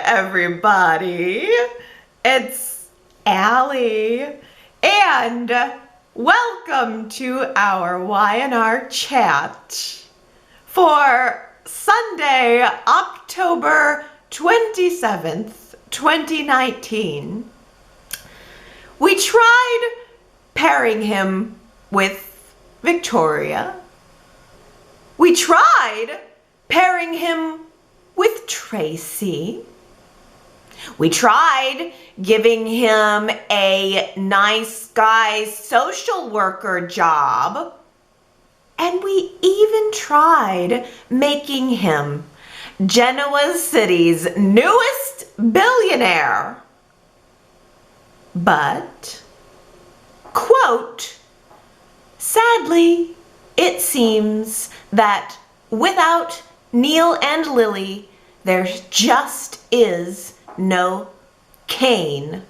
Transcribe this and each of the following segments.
everybody. It's Allie, and welcome to our Y&R Chat for Sunday, October 27th, 2019. We tried pairing him with Victoria. We tried pairing him with Tracy. We tried giving him a nice guy social worker job. And we even tried making him Genoa City's newest billionaire. But, quote, sadly, it seems that without Neil and Lily, there just is no Kane.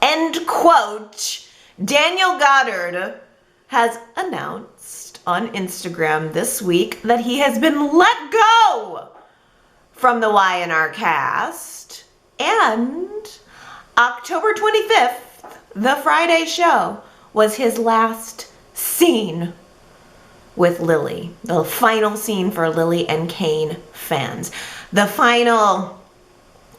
End quote. Daniel Goddard has announced on Instagram this week that he has been let go from the Y&R cast. And October 25th, the Friday show, was his last scene with Lily. The final scene for Lily and Kane fans. The final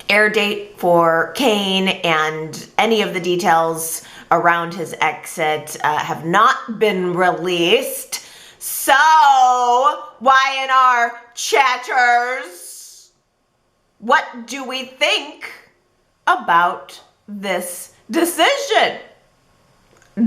air date for Kane and any of the details around his exit have not been released. So, Y&R chatters, what do we think about this decision?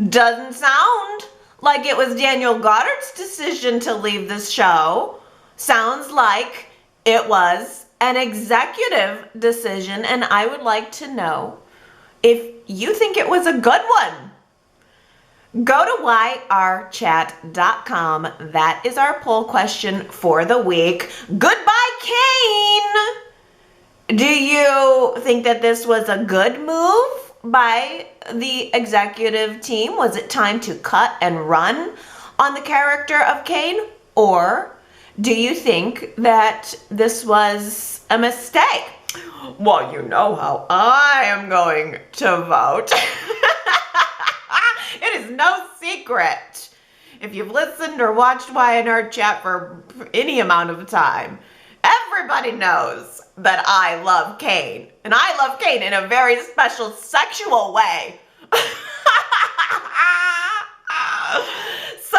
Doesn't sound like it was Daniel Goddard's decision to leave this show. Sounds like it was an executive decision, and I would like to know if you think it was a good one. Go to yrchat.com. That is our poll question for the week. Goodbye, Kane! Do you think that this was a good move by the executive team? Was it time to cut and run on the character of Kane? Or do you think that this was a mistake? Well, you know how I am going to vote. It is no secret. If you've listened or watched Y&R Chat for any amount of time, everybody knows that I love Kane. And I love Kane in a very special sexual way. So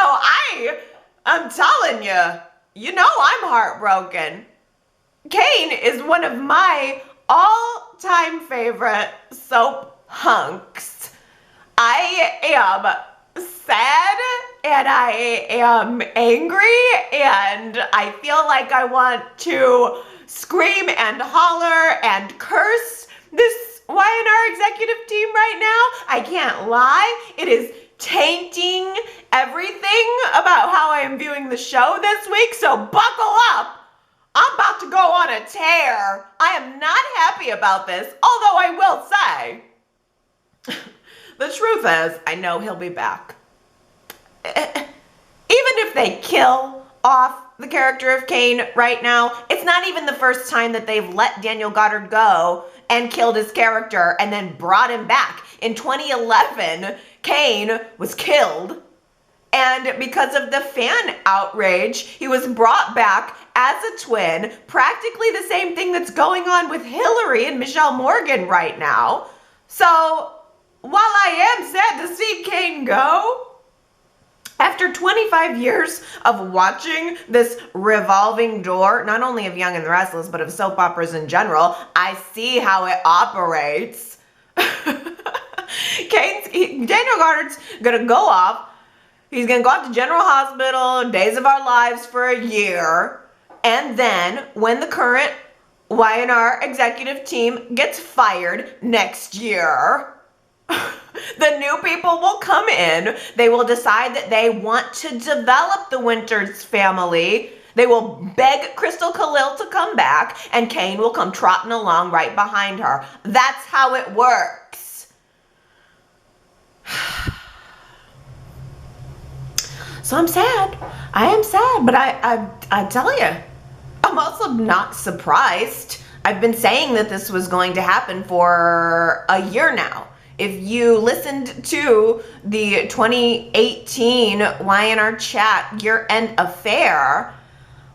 I'm telling you, you know I'm heartbroken. Kane is one of my all-time favorite soap hunks. I am sad and I am angry and I feel like I want to scream and holler and curse this Y&R executive team right now. I can't lie. It is tainting everything about how I am viewing the show this week, so buckle up. I'm about to go on a tear. I am not happy about this, although I will say, the truth is, I know he'll be back. Even if they kill off the character of Kane right now, it's not even the first time that they've let Daniel Goddard go and killed his character and then brought him back. In 2011, Kane was killed, and because of the fan outrage, he was brought back as a twin, practically the same thing that's going on with Hillary and Michelle Morgan right now. So, while I am sad to see Kane go, after 25 years of watching this revolving door, not only of Young and the Restless, but of soap operas in general, I see how it operates. Daniel Goddard's gonna go off. He's gonna go out to General Hospital, Days of Our Lives for a year. And then when the current Y&R executive team gets fired next year, the new people will come in. They will decide that they want to develop the Winters family. They will beg Crystal Khalil to come back, and Kane will come trotting along right behind her. That's how it works. So I'm sad. I am sad, but I tell you, I'm also not surprised. I've been saying that this was going to happen for a year now. If you listened to the 2018 Y&R Chat year-end affair,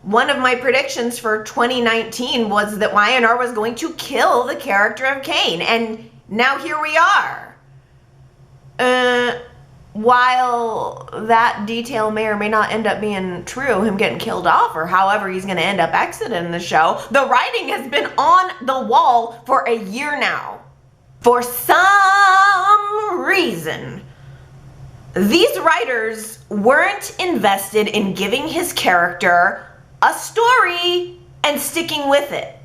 one of my predictions for 2019 was that Y&R was going to kill the character of Cain, and now here we are. While that detail may or may not end up being true, him getting killed off or however he's going to end up exiting the show, the writing has been on the wall for a year now. For some reason, these writers weren't invested in giving his character a story and sticking with it.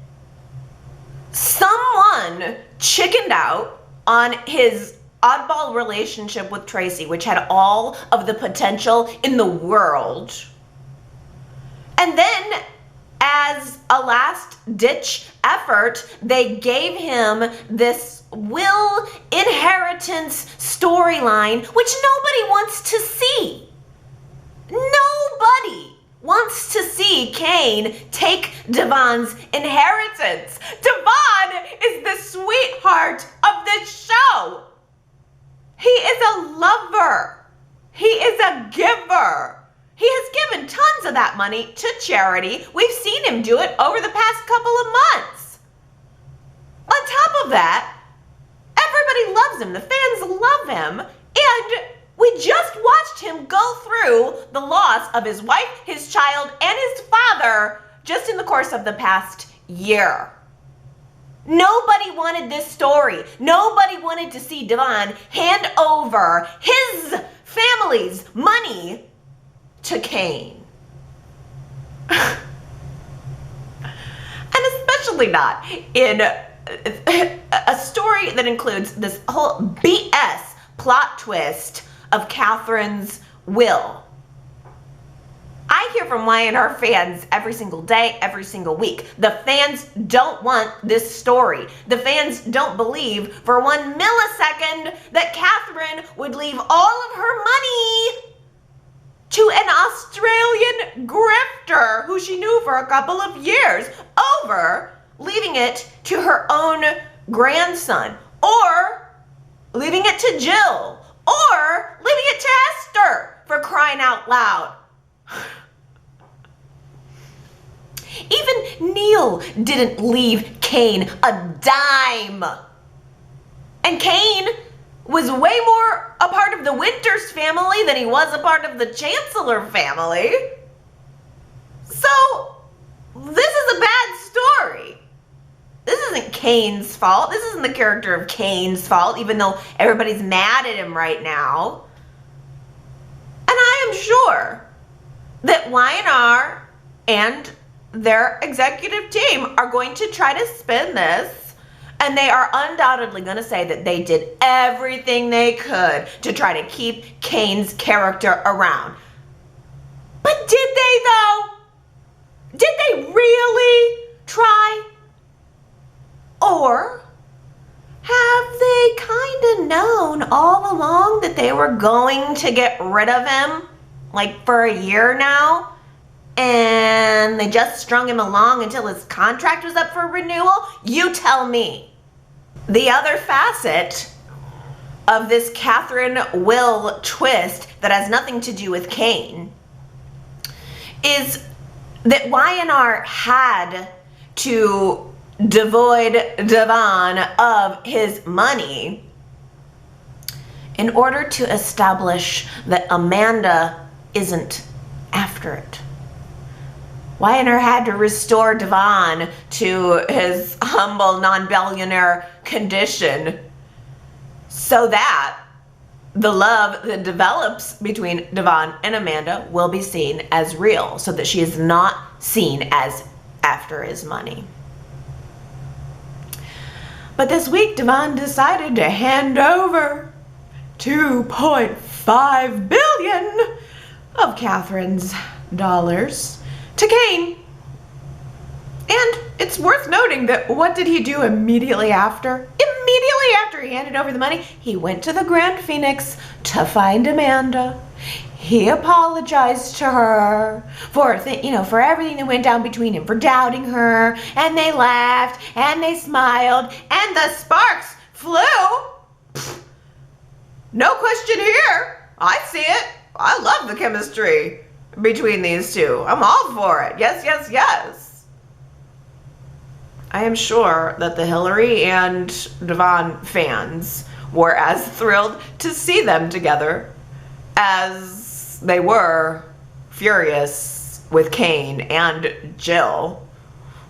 Someone chickened out on his oddball relationship with Tracy, which had all of the potential in the world. And then, as a last-ditch effort, they gave him this will inheritance storyline, which nobody wants to see. Nobody wants to see Cain take Devon's inheritance. Devon is the sweetheart of this show. He is a lover. He is a giver. He has given tons of that money to charity. We've seen him do it over the past couple of months. On top of that, everybody loves him. The fans love him. And we just watched him go through the loss of his wife, his child, and his father just in the course of the past year. Nobody wanted this story. Nobody wanted to see Devon hand over his family's money to Cain. And especially not in a story that includes this whole BS plot twist of Catherine's will. I hear from Y&R fans every single day, every single week. The fans don't want this story. The fans don't believe for 1 millisecond that Catherine would leave all of her money to an Australian grifter who she knew for a couple of years over leaving it to her own grandson, or leaving it to Jill, or leaving it to Esther, for crying out loud. Even Neil didn't leave Cain a dime. And Cain was way more a part of the Winters family than he was a part of the Chancellor family. So, this is a bad story. This isn't Cain's fault. This isn't the character of Cain's fault, even though everybody's mad at him right now. And I am sure that Y&R and their executive team are going to try to spin this, and they are undoubtedly going to say that they did everything they could to try to keep Cain's character around. But did they, though? Did they really try? Or have they kind of known all along that they were going to get rid of him, like for a year now, and they just strung him along until his contract was up for renewal? You tell me. The other facet of this Catherine will twist that has nothing to do with Cain is that Y&R had to devoid Devon of his money in order to establish that Amanda isn't after it. Y&R had to restore Devon to his humble non-billionaire condition so that the love that develops between Devon and Amanda will be seen as real, so that she is not seen as after his money. But this week, Devon decided to hand over $2.5 billion of Catherine's dollars to Cain. And it's worth noting that what did he do immediately after? Immediately after he handed over the money, he went to the Grand Phoenix to find Amanda. he apologized to her for for everything that went down between him, for doubting her, and they laughed and they smiled and the sparks flew. Pfft, no question here. I see it. I love the chemistry between these two. I'm all for it. Yes, yes, yes. I am sure that the Hillary and Devon fans were as thrilled to see them together as they were furious with Kane and Jill.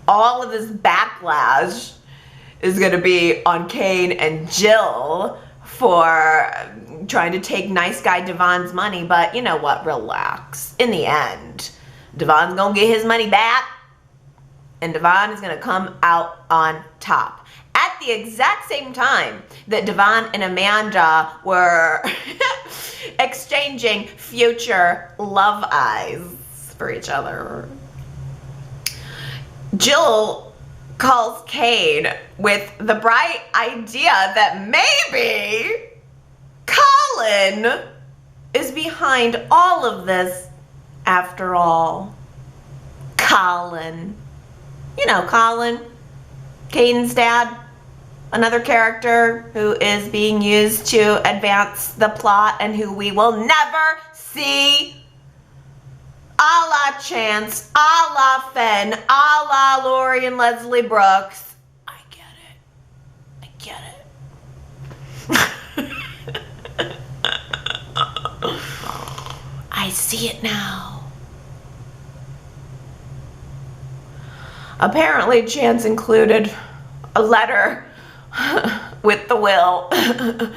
All of this backlash is going to be on Kane and Jill for trying to take nice guy Devon's money, but you know what? Relax. In the end, Devon's going to get his money back, and Devon is going to come out on top. At the exact same time that Devon and Amanda were exchanging future love eyes for each other, Jill calls Kane with the bright idea that maybe Colin is behind all of this after all. Colin. You know Colin, Kane's dad, another character who is being used to advance the plot and who we will never see. A la Chance, a la Fenn, a la Lori and Leslie Brooks. I get it. I see it now. Apparently, Chance included a letter with the will that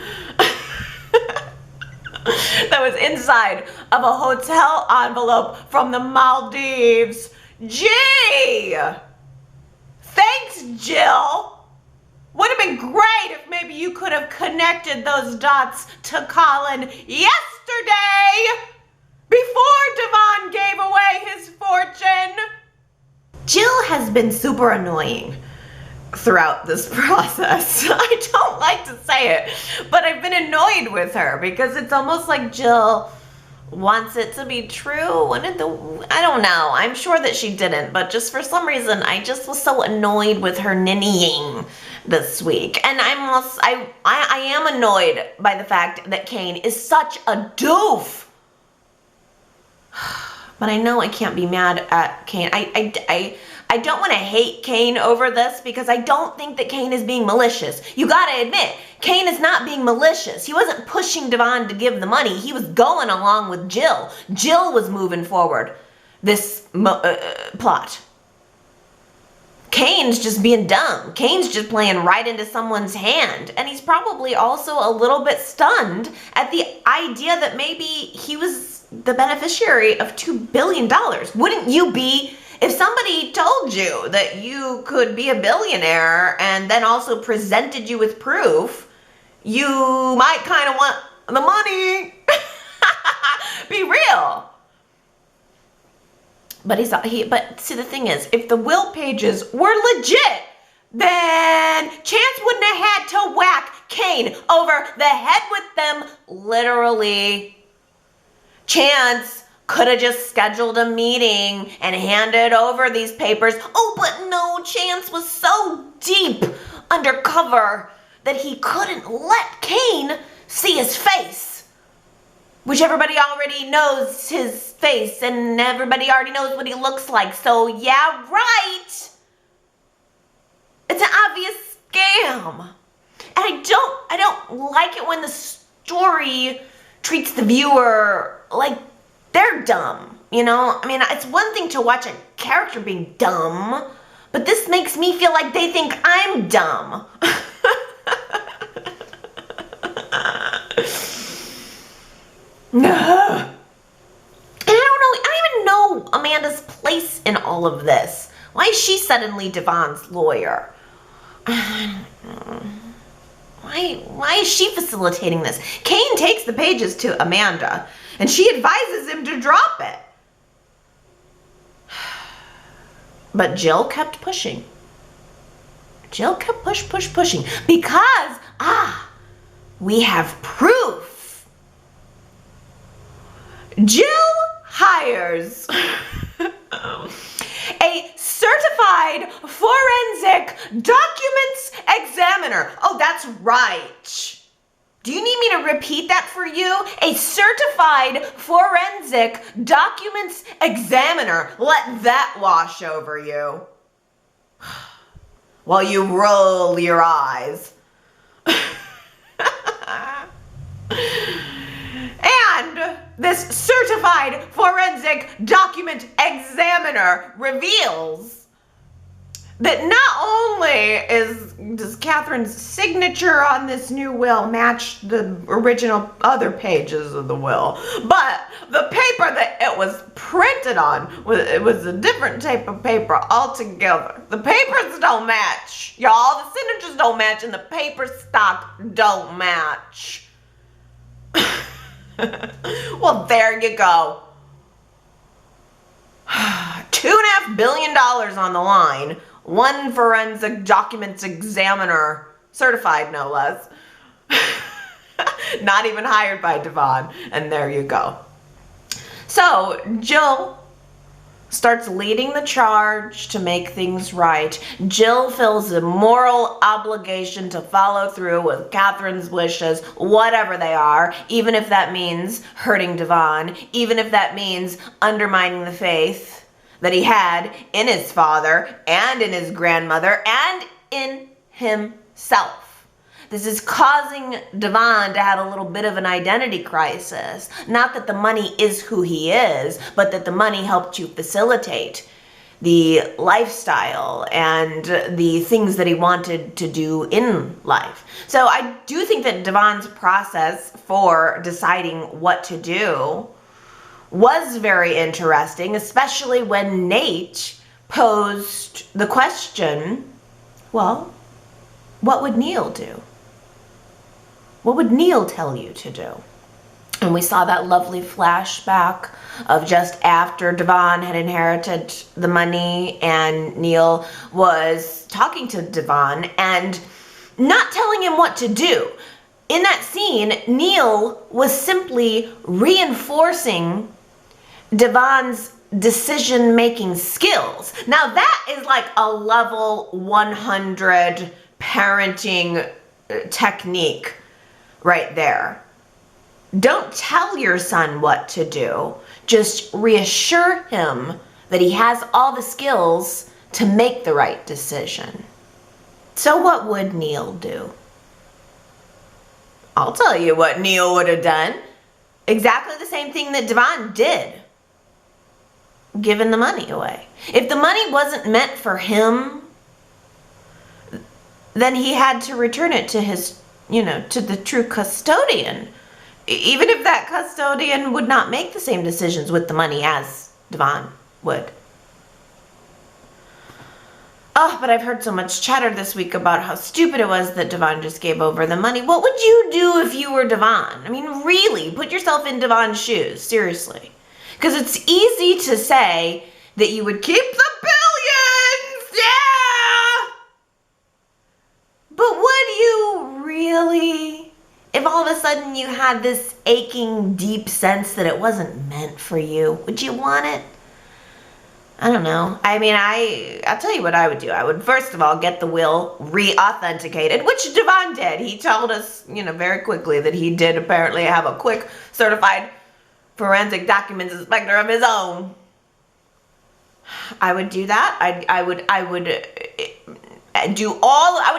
was inside of a hotel envelope from the Maldives. Gee! Thanks, Jill. Would have been great if maybe you could have connected those dots to Colin yesterday before Devon gave away his fortune. Jill has been super annoying throughout this process. I don't like to say it, but I've been annoyed with her because it's almost like Jill wants it to be true. I don't know. I'm sure that she didn't, but just for some reason, I just was so annoyed with her ninnying this week. And I am annoyed by the fact that Kane is such a doof. But I know I can't be mad at Kane. I don't want to hate Kane over this because I don't think that Kane is being malicious. You gotta admit, Kane is not being malicious. He wasn't pushing Devon to give the money. He was going along with Jill. Jill was moving forward this plot. Kane's just being dumb. Kane's just playing right into someone's hand. And he's probably also a little bit stunned at the idea that maybe he was the beneficiary of $2 billion. Wouldn't you be if somebody told you that you could be a billionaire and then also presented you with proof? You might kind of want the money. Be real. But but see, the thing is, if the will pages were legit, then Chance wouldn't have had to whack Kane over the head with them, literally. Chance could have just scheduled a meeting and handed over these papers. Oh, but no, Chance was so deep undercover that he couldn't let Kane see his face. Which everybody already knows his face and everybody already knows what he looks like. So yeah, right. It's an obvious scam. And I don't like it when the story treats the viewer like they're dumb, you know? I mean, it's one thing to watch a character being dumb, but this makes me feel like they think I'm dumb. And I don't even know Amanda's place in all of this. Why is she suddenly Devon's lawyer? Why is she facilitating this? Kane takes the pages to Amanda, and she advises him to drop it. But Jill kept pushing. Jill kept pushing because, we have proof. Jill hires a certified forensic documents examiner. Oh, that's right. Do you need me to repeat that for you? A certified forensic documents examiner. Let that wash over you while you roll your eyes. And this certified forensic document examiner reveals that not only does Catherine's signature on this new will match the original other pages of the will, but the paper that it was printed on, it was a different type of paper altogether. The papers don't match, y'all. The signatures don't match and the paper stock don't match. Well, there you go. $2.5 billion on the line. One forensic documents examiner, certified no less. Not even hired by Devon. And there you go. So Jill starts leading the charge to make things right. Jill feels a moral obligation to follow through with Catherine's wishes, whatever they are, even if that means hurting Devon, even if that means undermining the faith that he had in his father and in his grandmother and in himself. This is causing Devon to have a little bit of an identity crisis. Not that the money is who he is, but that the money helped to facilitate the lifestyle and the things that he wanted to do in life. So I do think that Devon's process for deciding what to do was very interesting, especially when Nate posed the question, well, what would Neil do? What would Neil tell you to do? And we saw that lovely flashback of just after Devon had inherited the money and Neil was talking to Devon and not telling him what to do. In that scene, Neil was simply reinforcing Devon's decision-making skills. Now that is like a level 100 parenting technique right there. Don't tell your son what to do. Just reassure him that he has all the skills to make the right decision. So what would Neil do? I'll tell you what Neil would have done. Exactly the same thing that Devon did. Given the money away. If the money wasn't meant for him, then he had to return it to his, to the true custodian. Even if that custodian would not make the same decisions with the money as Devon would. Oh, but I've heard so much chatter this week about how stupid it was that Devon just gave over the money. What would you do if you were Devon? I mean, really, put yourself in Devon's shoes, seriously. Because it's easy to say that you would keep the billions, yeah! But would you really? If all of a sudden you had this aching, deep sense that it wasn't meant for you, would you want it? I don't know. I mean, I'll tell you what I would do. I would, first of all, get the will re-authenticated, which Devon did. He told us, very quickly that he did apparently have a quick certified forensic documents inspector of his own. I would do that. I would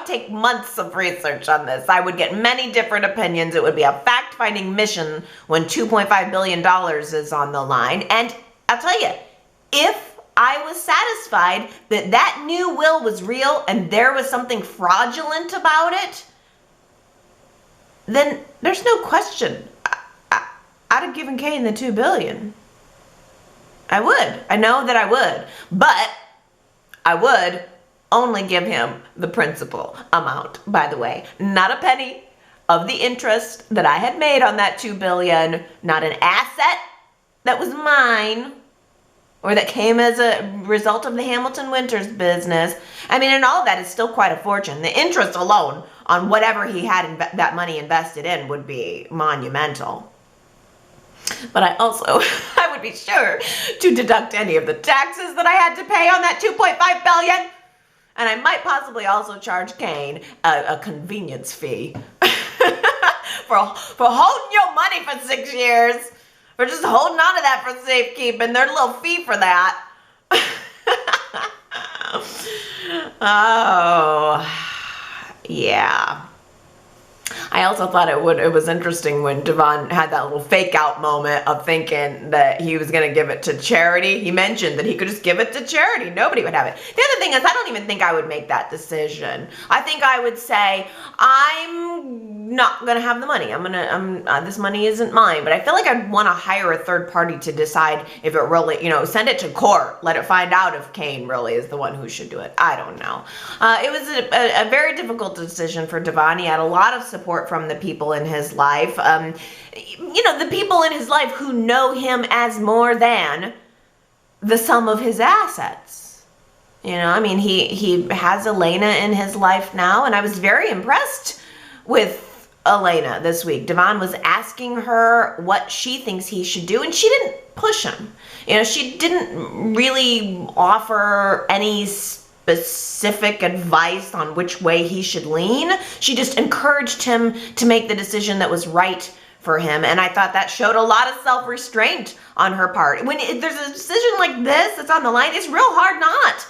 take months of research on this. I would get many different opinions. It would be a fact-finding mission when $2.5 billion is on the line. And I'll tell you, if I was satisfied that that new will was real and there was something fraudulent about it, then there's no question. I'd have given Kane the $2 billion. I would. I know that I would. But I would only give him the principal amount, by the way. Not a penny of the interest that I had made on that $2 billion. Not an asset that was mine or that came as a result of the Hamilton Winters business. I mean, and all of that is still quite a fortune. The interest alone on whatever he had that money invested in would be monumental. But I also, I would be sure to deduct any of the taxes that I had to pay on that $2.5 billion. And I might possibly also charge Kane a convenience fee for holding your money for 6 years. For just holding on to that for safekeeping. There's a little fee for that. Oh, yeah. I also thought it was interesting when Devon had that little fake out moment of thinking that he was going to give it to charity. He mentioned that he could just give it to charity. Nobody would have it. The other thing is, I don't even think I would make that decision. I think I would say, I'm not going to have the money. This money isn't mine. But I feel like I'd want to hire a third party to decide if it really, send it to court. Let it find out if Kane really is the one who should do it. I don't know. It was a very difficult decision for Devon. He had a lot of support from the people in his life. The people in his life who know him as more than the sum of his assets. He has Elena in his life now, and I was very impressed with Elena this week. Devon was asking her what she thinks he should do, and she didn't push him. She didn't really offer any specific advice on which way he should lean. She just encouraged him to make the decision that was right for him, and I thought that showed a lot of self-restraint on her part. When there's a decision like this that's on the line, it's real hard not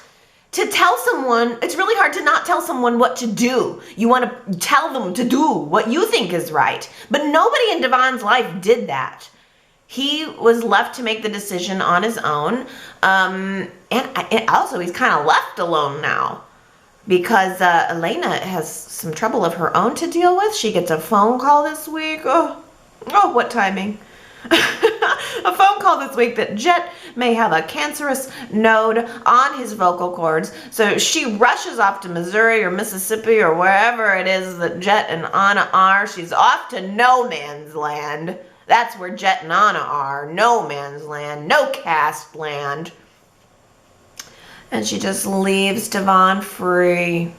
to tell someone. It's really hard to not tell someone what to do. You want to tell them to do what you think is right, but nobody in Devon's life did that. He was left to make the decision on his own. And also he's kind of left alone now because Elena has some trouble of her own to deal with. She gets a phone call this week. Oh, what timing. A phone call this week that Jet may have a cancerous node on his vocal cords. So she rushes off to Missouri or Mississippi or wherever it is that Jet and Anna are. She's off to no man's land. That's where Jet and Anna are. No man's land. No caste land. And she just leaves Devon free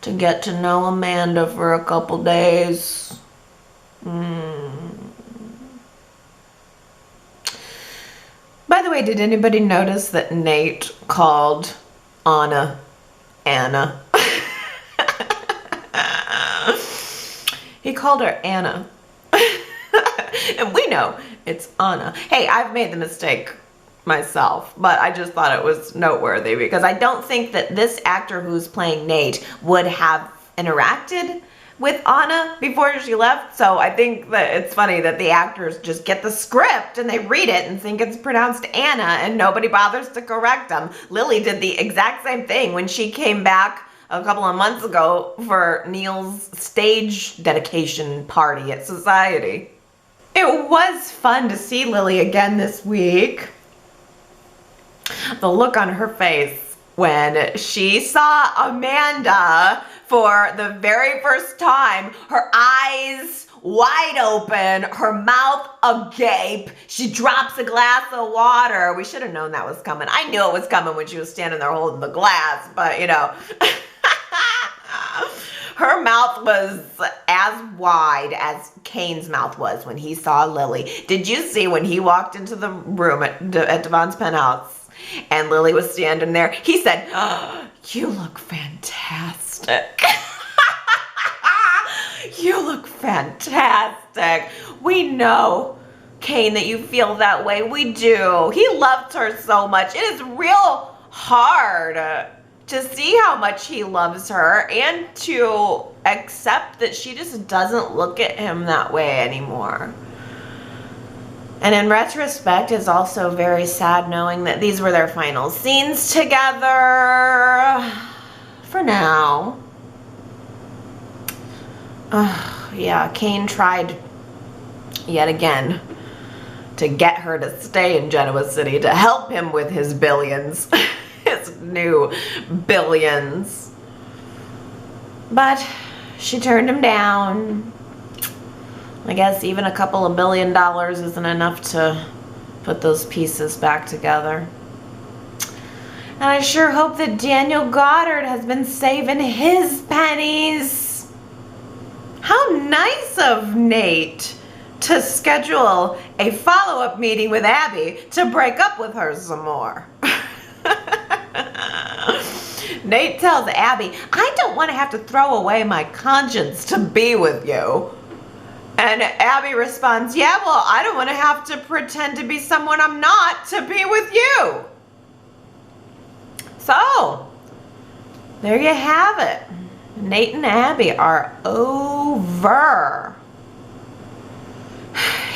to get to know Amanda for a couple days. By the way, did anybody notice that Nate called Anna Anna? He called her Anna. And we know it's Anna. Hey, I've made the mistake myself, but I just thought it was noteworthy because I don't think that this actor who's playing Nate would have interacted with Anna before she left. So I think that it's funny that the actors just get the script and they read it and think it's pronounced Anna and nobody bothers to correct them. Lily did the exact same thing when she came back a couple of months ago for Neil's stage dedication party at Society. It was fun to see Lily again this week. The look on her face when she saw Amanda for the very first time, her eyes wide open, her mouth agape. She drops a glass of water. We should have known that was coming. I knew it was coming when she was standing there holding the glass, but her mouth was as wide as Kane's mouth was when he saw Lily. Did you see when he walked into the room at Devon's penthouse and Lily was standing there? He said, "Oh, you look fantastic." You look fantastic. We know, Kane, that you feel that way. We do. He loved her so much. It is real hard to see how much he loves her and to accept that she just doesn't look at him that way anymore. And in retrospect, it's also very sad knowing that these were their final scenes together. For now. Yeah, Kane tried yet again to get her to stay in Genoa City to help him with his billions. His new billions. But she turned him down. I guess even a couple of $1 billion isn't enough to put those pieces back together. And I sure hope that Daniel Goddard has been saving his pennies. How nice of Nate to schedule a follow-up meeting with Abby to break up with her some more. Nate tells Abby, I don't want to have to throw away my conscience to be with you. And Abby responds, yeah, well, I don't want to have to pretend to be someone I'm not to be with you. So, there you have it. Nate and Abby are over.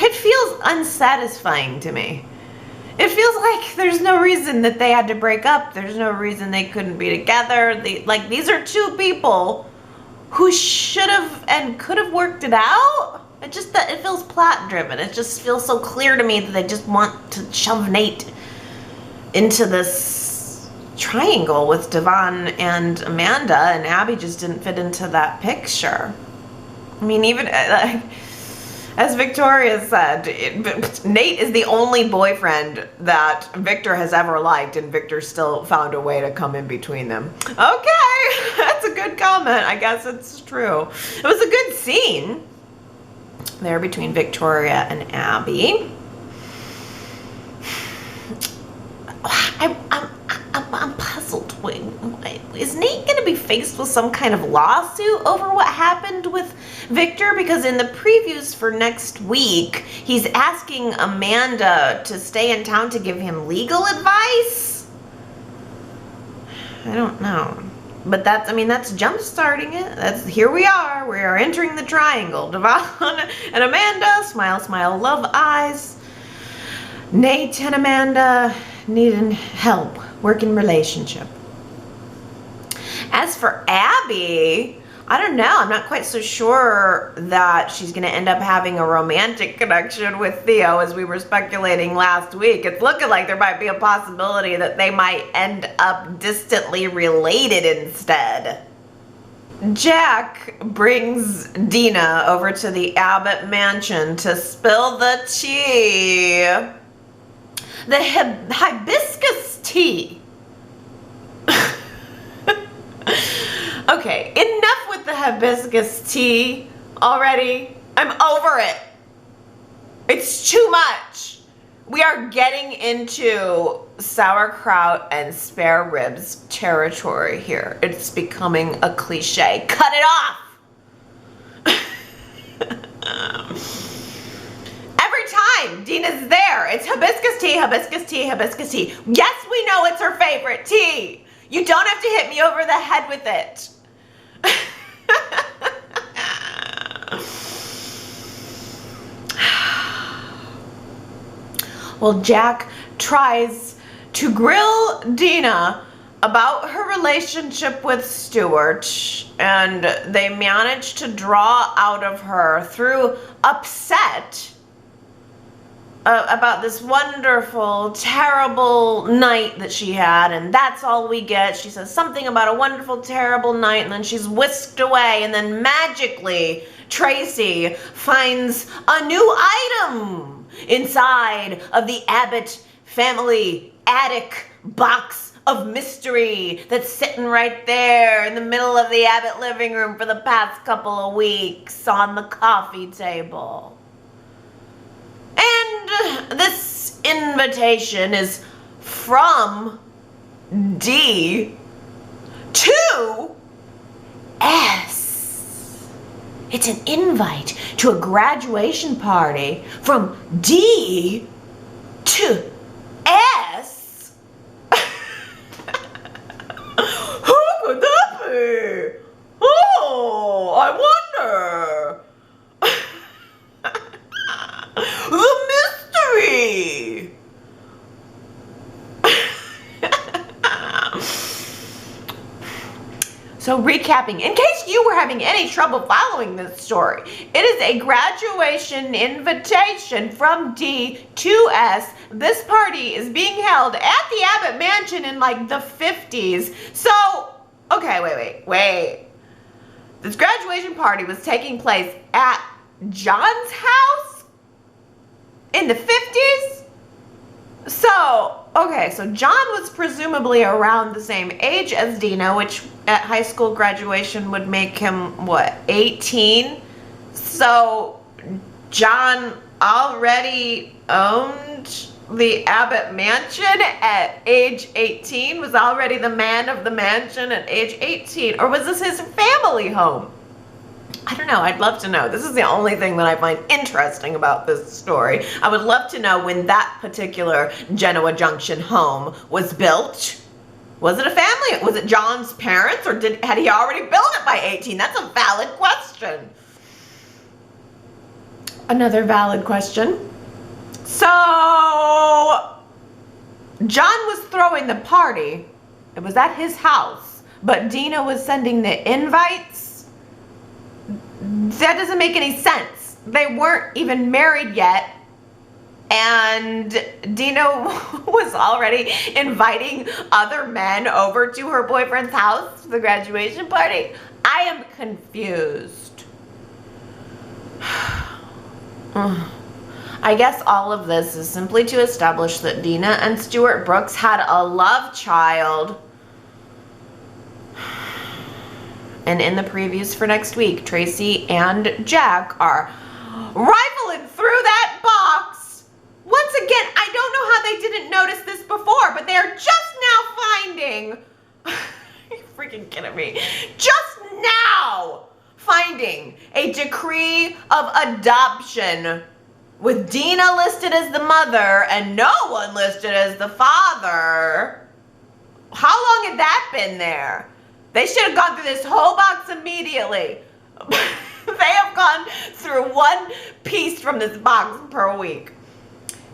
It feels unsatisfying to me. It feels like there's no reason that they had to break up. There's no reason they couldn't be together. These are two people who should have and could have worked it out. It feels plot driven. It just feels so clear to me that they just want to shove Nate into this triangle with Devon and Amanda, and Abby just didn't fit into that picture. I mean, even as Victoria said, Nate is the only boyfriend that Victor has ever liked, and Victor still found a way to come in between them. Okay, that's a good comment. I guess it's true. It was a good scene there between Victoria and Abby. I'm puzzled. Wait, is Nate going to be faced with some kind of lawsuit over what happened with Victor? Because in the previews for next week, he's asking Amanda to stay in town to give him legal advice. I don't know. But that's jump starting it. Here we are. We are entering the triangle. Devon and Amanda, smile, smile, love eyes. Nate and Amanda needing help, working relationship. As for Abby, I don't know. I'm not quite so sure that she's going to end up having a romantic connection with Theo, as we were speculating last week. It's looking like there might be a possibility that they might end up distantly related instead. Jack brings Dina over to the Abbott mansion to spill the tea. The hibiscus tea. Okay, enough with the hibiscus tea already. I'm over it. It's too much. We are getting into sauerkraut and spare ribs territory here. It's becoming a cliche. Cut it off. Every time Dina's there, it's hibiscus tea, hibiscus tea, hibiscus tea. Yes, we know it's her favorite tea. You don't have to hit me over the head with it. Well, Jack tries to grill Dina about her relationship with Stuart, and they manage to draw out of her through upset about this wonderful, terrible night that she had, and that's all we get. She says something about a wonderful, terrible night, and then she's whisked away, and then magically Tracy finds a new item inside of the Abbott family attic box of mystery that's sitting right there in the middle of the Abbott living room for the past couple of weeks on the coffee table. And this invitation is from D to S. It's an invite to a graduation party from D to S. Who could that be? Oh, I wonder. The mystery! So recapping, in case you were having any trouble following this story, it is a graduation invitation from D to S. This party is being held at the Abbott Mansion in like the 50s. So, okay, wait. This graduation party was taking place at John's house? In the 50s? So, okay, so John was presumably around the same age as Dina, which at high school graduation would make him, what, 18? So, John already owned the Abbott mansion at age 18, was already the man of the mansion at age 18, or was this his family home? I don't know. I'd love to know. This is the only thing that I find interesting about this story. I would love to know when that particular Genoa Junction home was built. Was it a family? Was it John's parents, or had he already built it by 18? That's a valid question. Another valid question. So, John was throwing the party. It was at his house, but Dina was sending the invites. That doesn't make any sense. They weren't even married yet, and Dina was already inviting other men over to her boyfriend's house for the graduation party. I am confused. I guess all of this is simply to establish that Dina and Stuart Brooks had a love child. And in the previews for next week, Tracy and Jack are rifling through that box. Once again, I don't know how they didn't notice this before, but they're just now finding, are you freaking kidding me? Just now finding a decree of adoption with Dina listed as the mother and no one listed as the father. How long had that been there? They should have gone through this whole box immediately. They have gone through one piece from this box per week.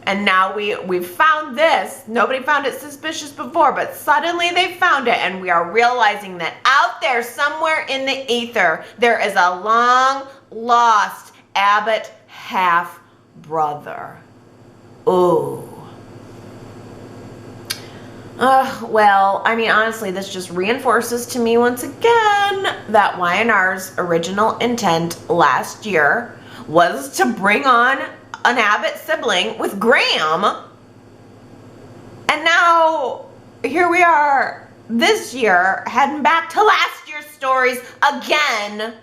And now we've found this. Nobody found it suspicious before, but suddenly they found it, and we are realizing that out there somewhere in the ether, there is a long lost Abbott half-brother. Ooh. Well, I mean, honestly, this just reinforces to me once again that Y&R's original intent last year was to bring on an Abbott sibling with Graham. And now, here we are this year, heading back to last year's stories again.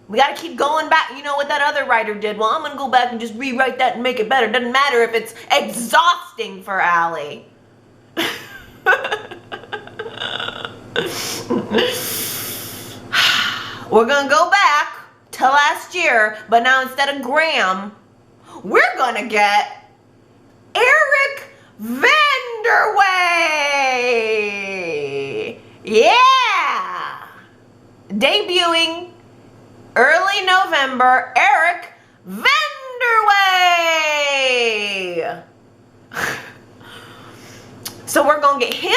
We gotta keep going back. You know what that other writer did? Well, I'm gonna go back and just rewrite that and make it better. Doesn't matter if it's exhausting for Allie. We're gonna go back to last year, but now instead of Graham, we're gonna get Eric Vanderway. Yeah! Debuting early November, Eric Vanderway. So we're gonna get him,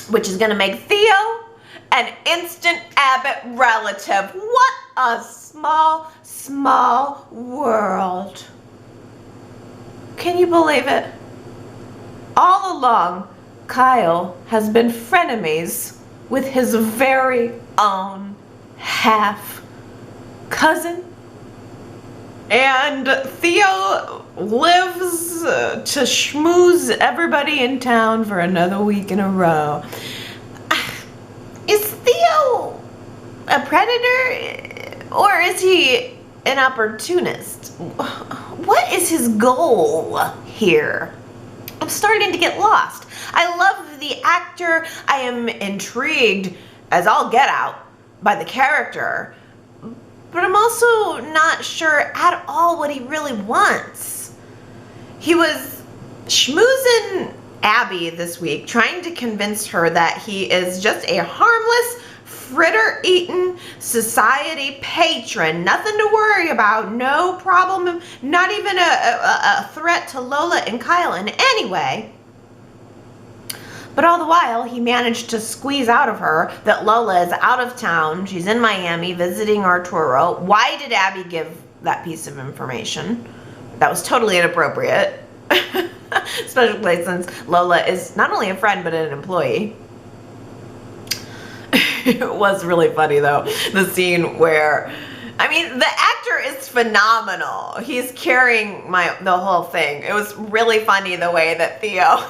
which is gonna make Theo an instant Abbott relative. What a small, small world. Can you believe it? All along, Kyle has been frenemies with his very own half cousin. And Theo lives to schmooze everybody in town for another week in a row. Is Theo a predator, or is he an opportunist? What is his goal here? I'm starting to get lost. I love the actor. I am intrigued as all get out by the character, but I'm also not sure at all what he really wants. He was schmoozing Abby this week, trying to convince her that he is just a harmless, fritter-eating society patron. Nothing to worry about, no problem, not even a threat to Lola and Kyle in any way. But all the while, he managed to squeeze out of her that Lola is out of town. She's in Miami visiting Arturo. Why did Abby give that piece of information? That was totally inappropriate. Especially since Lola is not only a friend, but an employee. It was really funny, though, the scene where, I mean, the actor is phenomenal. He's carrying the whole thing. It was really funny the way that Theo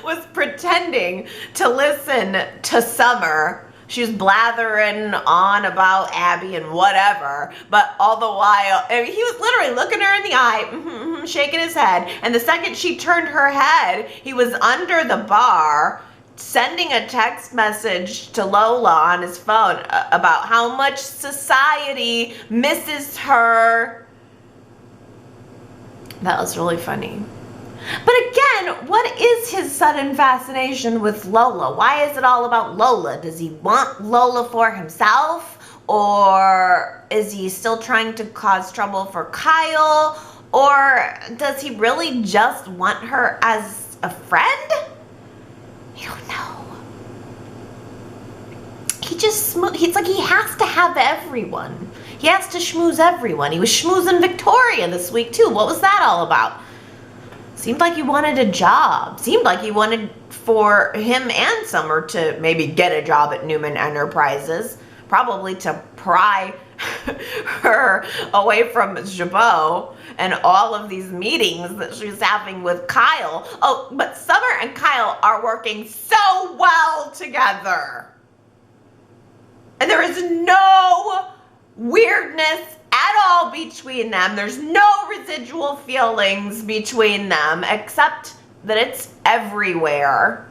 was pretending to listen to Summer she was blathering on about Abby and whatever, but all the while, I mean, he was literally looking her in the eye, shaking his head, and the second she turned her head, he was under the bar, sending a text message to Lola on his phone about how much society misses her. That was really funny. But again, what is his sudden fascination with Lola? Why is it all about Lola? Does he want Lola for himself? Or is he still trying to cause trouble for Kyle? Or does he really just want her as a friend? I don't know. It's like he has to have everyone. He has to schmooze everyone. He was schmoozing Victoria this week too. What was that all about? Seemed like he wanted a job. Seemed like he wanted for him and Summer to maybe get a job at Newman Enterprises. Probably to pry her away from Jabot and all of these meetings that she's having with Kyle. Oh, but Summer and Kyle are working so well together. And there is no weirdness at all between them. There's no residual feelings between them, except that it's everywhere.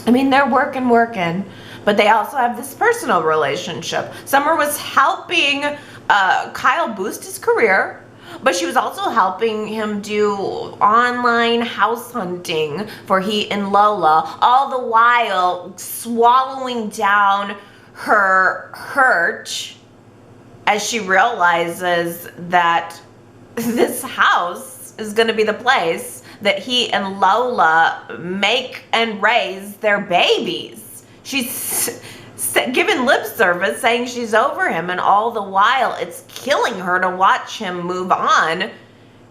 I mean, they're working, but they also have this personal relationship. Summer was helping Kyle boost his career, but she was also helping him do online house hunting for he and Lola, all the while swallowing down her hurt as she realizes that this house is going to be the place that he and Lola make and raise their babies. She's given lip service saying she's over him, and all the while it's killing her to watch him move on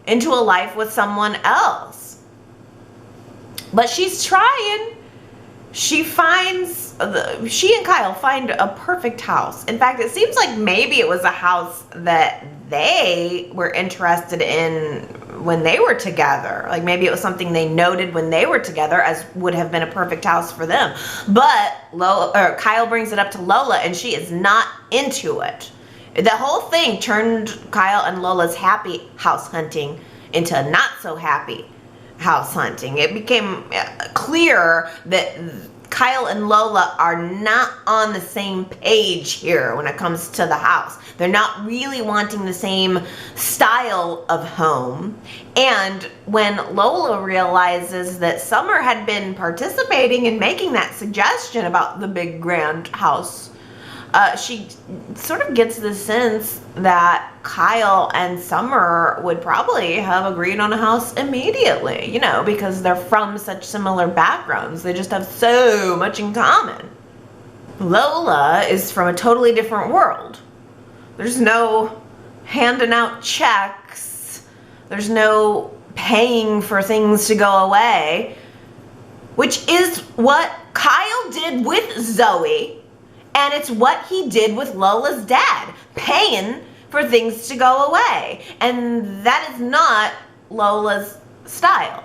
into a life with someone else. But she's trying. She and Kyle find a perfect house. In fact, it seems like maybe it was a house that they were interested in when they were together. Like maybe it was something they noted when they were together as would have been a perfect house for them. But Kyle brings it up to Lola and she is not into it. The whole thing turned Kyle and Lola's happy house hunting into not so happy house hunting. It became clear that Kyle and Lola are not on the same page here when it comes to the house. They're not really wanting the same style of home. And when Lola realizes that Summer had been participating in making that suggestion about the big grand house, she sort of gets the sense that Kyle and Summer would probably have agreed on a house immediately, you know, because they're from such similar backgrounds. They just have so much in common. Lola is from a totally different world. There's no handing out checks. There's no paying for things to go away, which is what Kyle did with Zoe. And it's what he did with Lola's dad, paying for things to go away. And that is not Lola's style.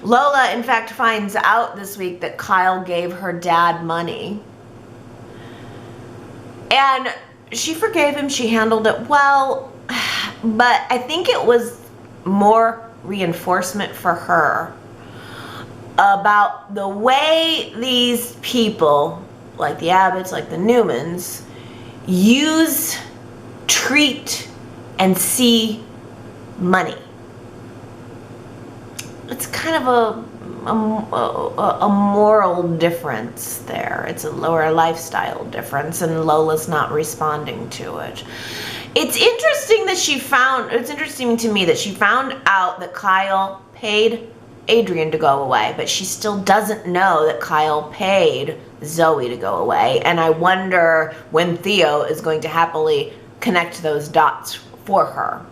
Lola, in fact, finds out this week that Kyle gave her dad money. And she forgave him. She handled it well. But I think it was more reinforcement for her about the way these people, like the Abbotts, like the Newmans, use, treat, and see money. It's kind of a moral difference there. It's a lower lifestyle difference, and Lola's not responding to it. It's interesting to me that she found out that Kyle paid Adrian to go away, but she still doesn't know that Kyle paid Zoe to go away. And I wonder when Theo is going to happily connect those dots for her.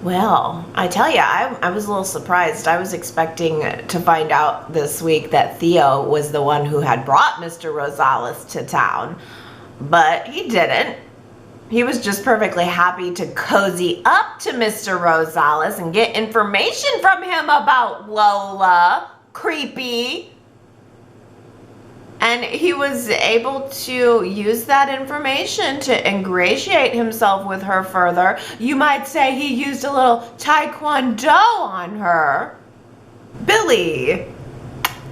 Well, I tell you, I was a little surprised. I was expecting to find out this week that Theo was the one who had brought Mr. Rosales to town, but he didn't. He was just perfectly happy to cozy up to Mr. Rosales and get information from him about Lola. Creepy. And he was able to use that information to ingratiate himself with her further. You might say he used a little taekwondo on her. Billy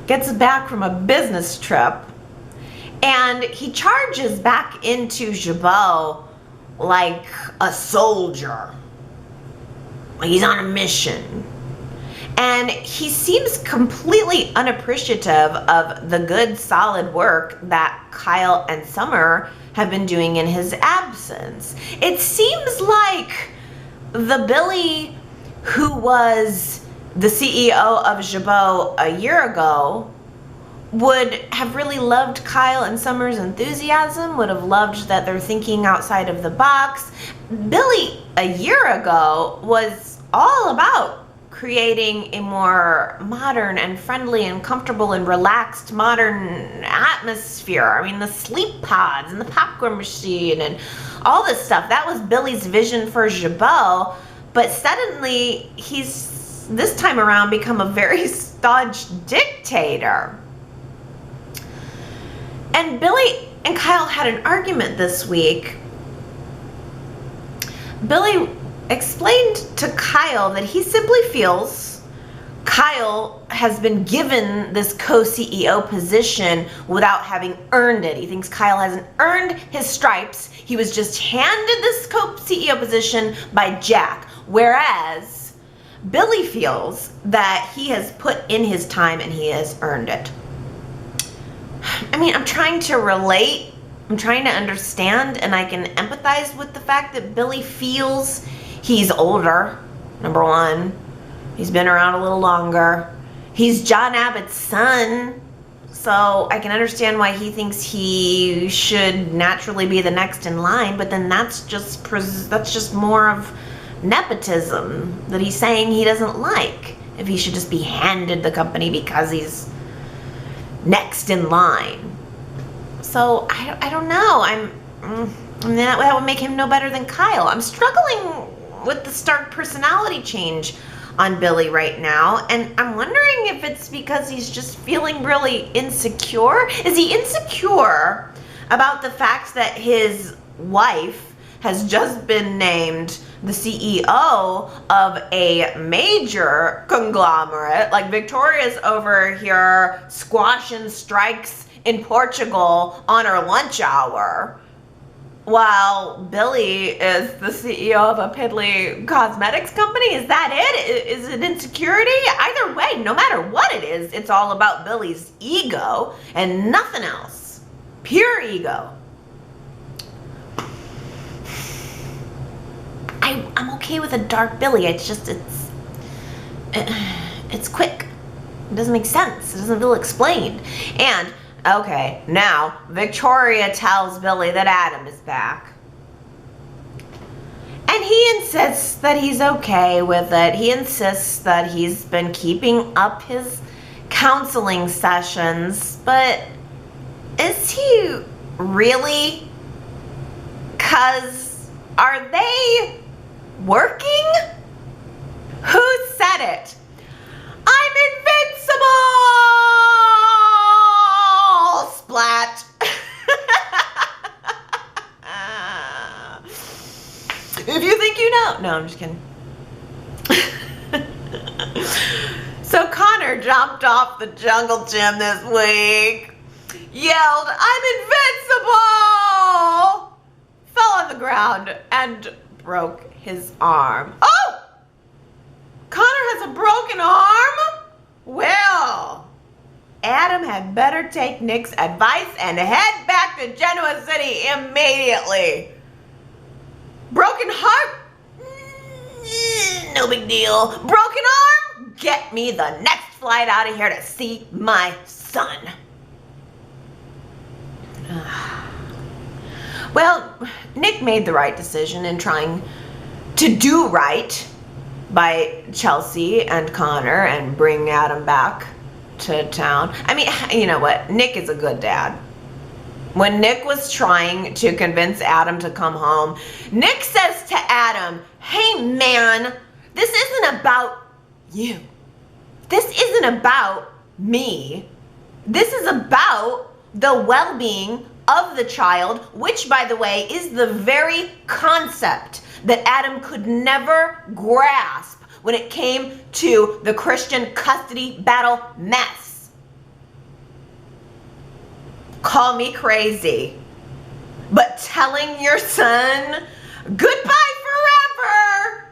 gets back from a business trip and he charges back into Jabot like a soldier. He's on a mission. And he seems completely unappreciative of the good, solid work that Kyle and Summer have been doing in his absence. It seems like the Billy who was the CEO of Jabot a year ago would have really loved Kyle and Summer's enthusiasm, would have loved that they're thinking outside of the box. Billy a year ago was all about creating a more modern and friendly and comfortable and relaxed modern atmosphere. I mean, the sleep pods and the popcorn machine and all this stuff. That was Billy's vision for Jabot. But suddenly, he's this time around become a very staunch dictator. And Billy and Kyle had an argument this week. Billy explained to Kyle that he simply feels Kyle has been given this co-CEO position without having earned it. He thinks Kyle hasn't earned his stripes. He was just handed this co-CEO position by Jack. Whereas Billy feels that he has put in his time and he has earned it. I mean, I'm trying to relate. I'm trying to understand, and I can empathize with the fact that Billy feels he's older, number one. He's been around a little longer. He's John Abbott's son, so I can understand why he thinks he should naturally be the next in line, but then that's just more of nepotism that he's saying he doesn't like, if he should just be handed the company because he's next in line. So I don't know. I mean, that would make him no better than Kyle. I'm struggling with the stark personality change on Billy right now, and I'm wondering if it's because he's just feeling really insecure. Is he insecure about the fact that his wife has just been named the CEO of a major conglomerate? Like, Victoria's over here squashing strikes in Portugal on her lunch hour, while Billy is the CEO of a piddly cosmetics company. Is that it? Is it insecurity? Either way, no matter what it is, it's all about Billy's ego and nothing else. Pure ego. I'm okay with a dark Billy. It's just, it's quick. It doesn't make sense. It doesn't feel explained. And okay, now Victoria tells Billy that Adam is back. And he insists that he's okay with it. He insists that he's been keeping up his counseling sessions. But is he really? 'Cause are they working? Who said it? I'm invincible! Splat. If you think you know. No, I'm just kidding. So Connor jumped off the jungle gym this week, yelled, "I'm invincible!" Fell on the ground and broke his arm. Oh! Connor has a broken arm? Well, Adam had better take Nick's advice and head back to Genoa City immediately. Broken heart? No big deal. Broken arm? Get me the next flight out of here to see my son. Well, Nick made the right decision in trying to do right by Chelsea and Connor and bring Adam back to town. I mean, you know what? Nick is a good dad. When Nick was trying to convince Adam to come home, Nick says to Adam, "Hey man, this isn't about you. This isn't about me. This is about the well-being of the child," which, by the way, is the very concept that Adam could never grasp when it came to the Christian custody battle mess. Call me crazy, but telling your son goodbye forever,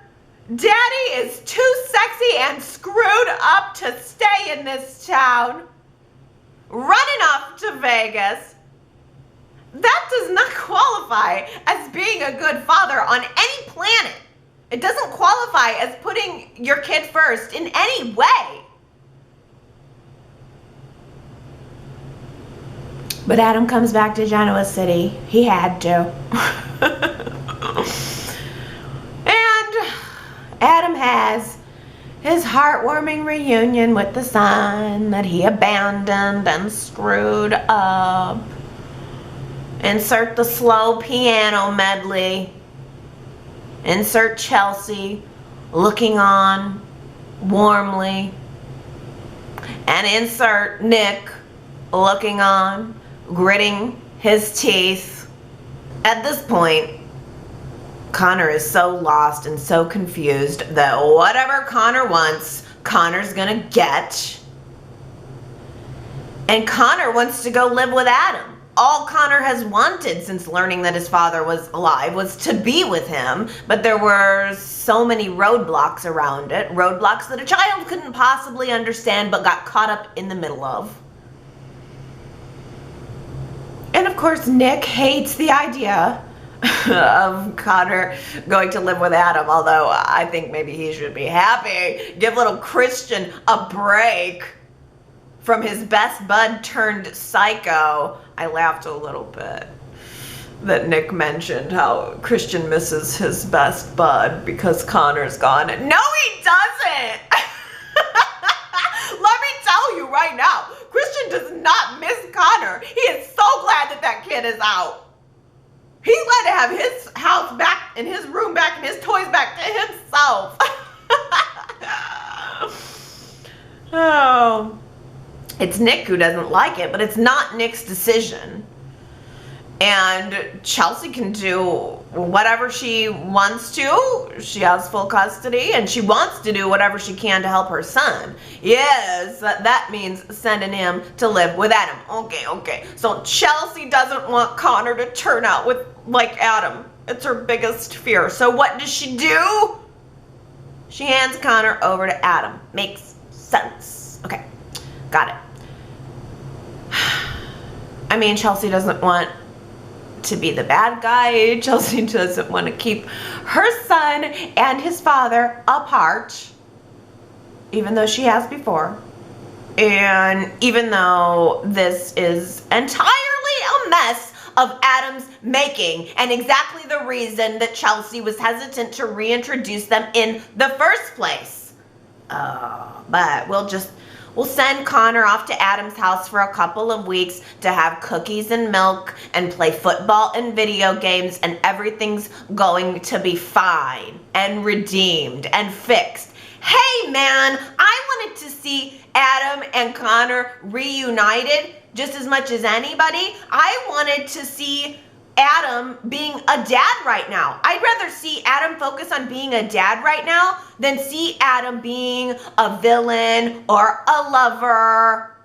daddy is too sexy and screwed up to stay in this town, running off to Vegas, that does not qualify as being a good father on any planet. It doesn't qualify as putting your kid first in any way. But Adam comes back to Genoa City. He had to. And Adam has his heartwarming reunion with the son that he abandoned and screwed up. Insert the slow piano medley. Insert Chelsea looking on warmly. And insert Nick looking on, gritting his teeth. At this point, Connor is so lost and so confused that whatever Connor wants, Connor's gonna get. And Connor wants to go live with Adam. All Connor has wanted since learning that his father was alive was to be with him, but there were so many roadblocks around it, roadblocks that a child couldn't possibly understand but got caught up in the middle of. And of course, Nick hates the idea of Connor going to live with Adam, although I think maybe he should be happy. Give little Christian a break from his best bud turned psycho. I laughed a little bit that Nick mentioned how Christian misses his best bud because Connor's gone. No, he doesn't! Let me tell you right now, Christian does not miss Connor. He is so glad that that kid is out. He's glad to have his house back and his room back and his toys back to himself. Oh. It's Nick who doesn't like it, but it's not Nick's decision. And Chelsea can do whatever she wants to. She has full custody, and she wants to do whatever she can to help her son. Yes, that means sending him to live with Adam. Okay. So Chelsea doesn't want Connor to turn out like Adam. It's her biggest fear. So what does she do? She hands Connor over to Adam. Makes sense. Okay, got it. I mean, Chelsea doesn't want to be the bad guy. Chelsea doesn't want to keep her son and his father apart, even though she has before. And even though this is entirely a mess of Adam's making, and exactly the reason that Chelsea was hesitant to reintroduce them in the first place. But we'll send Connor off to Adam's house for a couple of weeks to have cookies and milk and play football and video games, and everything's going to be fine and redeemed and fixed. Hey man, I wanted to see Adam and Connor reunited just as much as anybody. I wanted to see Adam being a dad right now. I'd rather see Adam focus on being a dad right now than see Adam being a villain or a lover.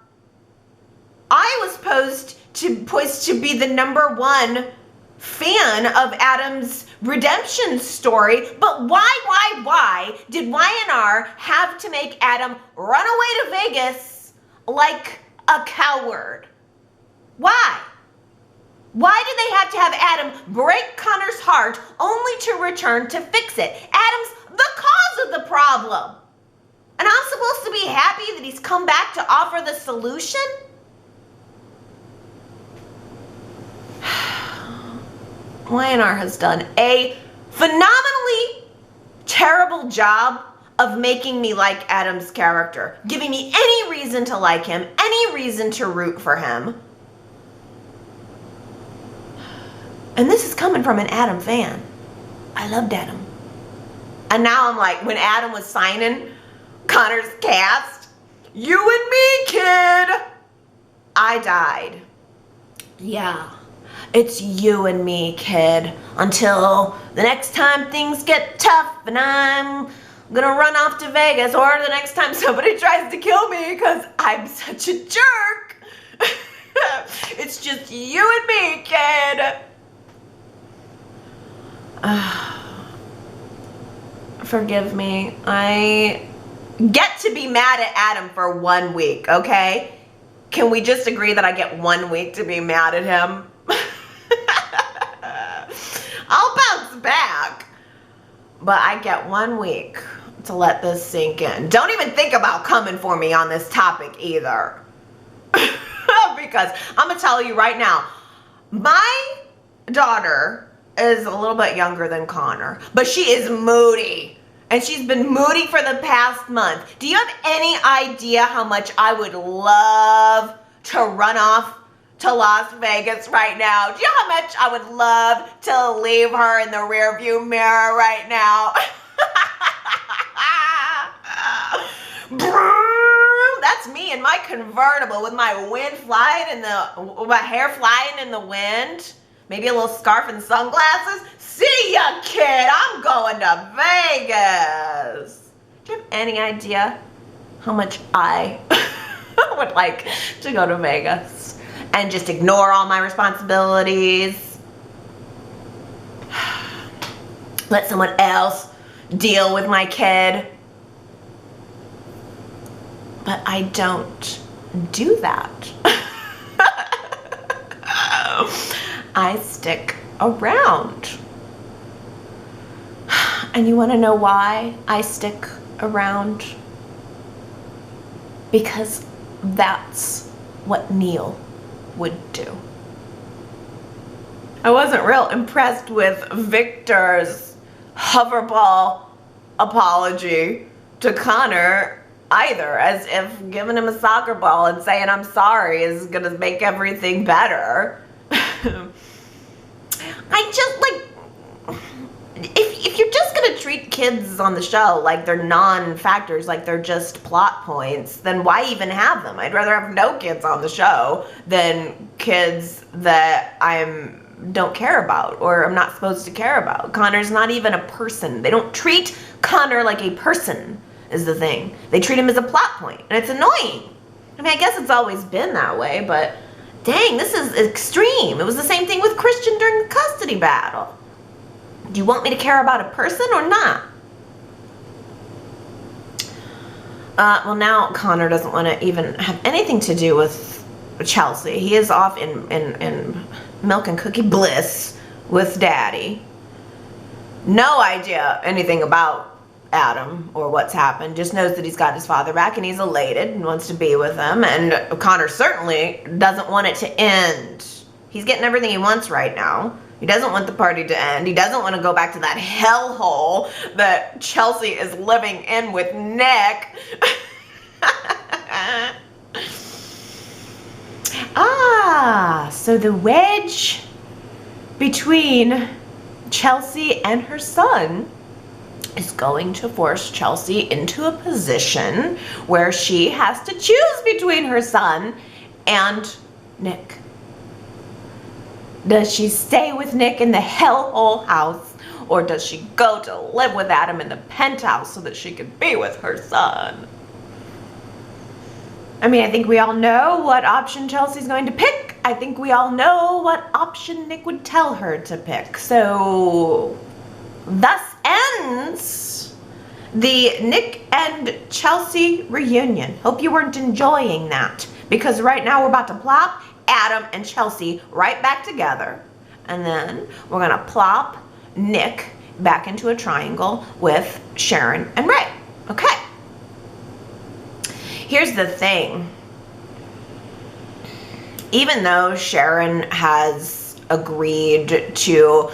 I was poised to be the #1 fan of Adam's redemption story, but why did Y&R have to make Adam run away to Vegas like a coward? Why? Why did they have to have Adam break Connor's heart only to return to fix it? Adam's the cause of the problem. And I'm supposed to be happy that he's come back to offer the solution? Y&R has done a phenomenally terrible job of making me like Adam's character, giving me any reason to like him, any reason to root for him. And this is coming from an Adam fan. I loved Adam. And now I'm like, when Adam was signing Connor's cast, you and me, kid, I died. Yeah, it's you and me, kid, until the next time things get tough and I'm gonna run off to Vegas, or the next time somebody tries to kill me because I'm such a jerk. It's just you and me, kid. Forgive me. I get to be mad at Adam for 1 week, okay? Can we just agree that I get 1 week to be mad at him? I'll bounce back. But I get 1 week to let this sink in. Don't even think about coming for me on this topic either. Because I'm going to tell you right now, my daughter is a little bit younger than Connor, but she is moody. And she's been moody for the past month. Do you have any idea how much I would love to run off to Las Vegas right now? Do you know how much I would love to leave her in the rearview mirror right now? That's me in my convertible with my wind flying in my hair flying in the wind. Maybe a little scarf and sunglasses. See ya, kid. I'm going to Vegas. Do you have any idea how much I would like to go to Vegas and just ignore all my responsibilities? Let someone else deal with my kid. But I don't do that. I stick around. And you want to know why I stick around? Because that's what Neil would do. I wasn't real impressed with Victor's hoverball apology to Connor either, as if giving him a soccer ball and saying I'm sorry is gonna make everything better. I just like, if you're just gonna treat kids on the show like they're non-factors, like they're just plot points, then why even have them? I'd rather have no kids on the show than kids that don't care about or I'm not supposed to care about. Connor's not even a person. They don't treat Connor like a person is the thing. They treat him as a plot point, and it's annoying. I mean, I guess it's always been that way, but dang, this is extreme. It was the same thing with Christian during the custody battle. Do you want me to care about a person or not? Well, now Connor doesn't want to even have anything to do with Chelsea. He is off in milk and cookie bliss with Daddy. No idea anything about Adam or what's happened. Just knows that he's got his father back and he's elated and wants to be with him. And Connor certainly doesn't want it to end. He's getting everything he wants right now. He doesn't want the party to end. He doesn't want to go back to that hellhole that Chelsea is living in with Nick. So the wedge between Chelsea and her son is going to force Chelsea into a position where she has to choose between her son and Nick. Does she stay with Nick in the hellhole house, or does she go to live with Adam in the penthouse so that she can be with her son? I mean, I think we all know what option Chelsea's going to pick. I think we all know what option Nick would tell her to pick. So, thus ends the Nick and Chelsea reunion. Hope you weren't enjoying that, because right now we're about to plop Adam and Chelsea right back together, and then we're gonna plop Nick back into a triangle with Sharon and Ray. Okay. Here's the thing. Even though Sharon has agreed to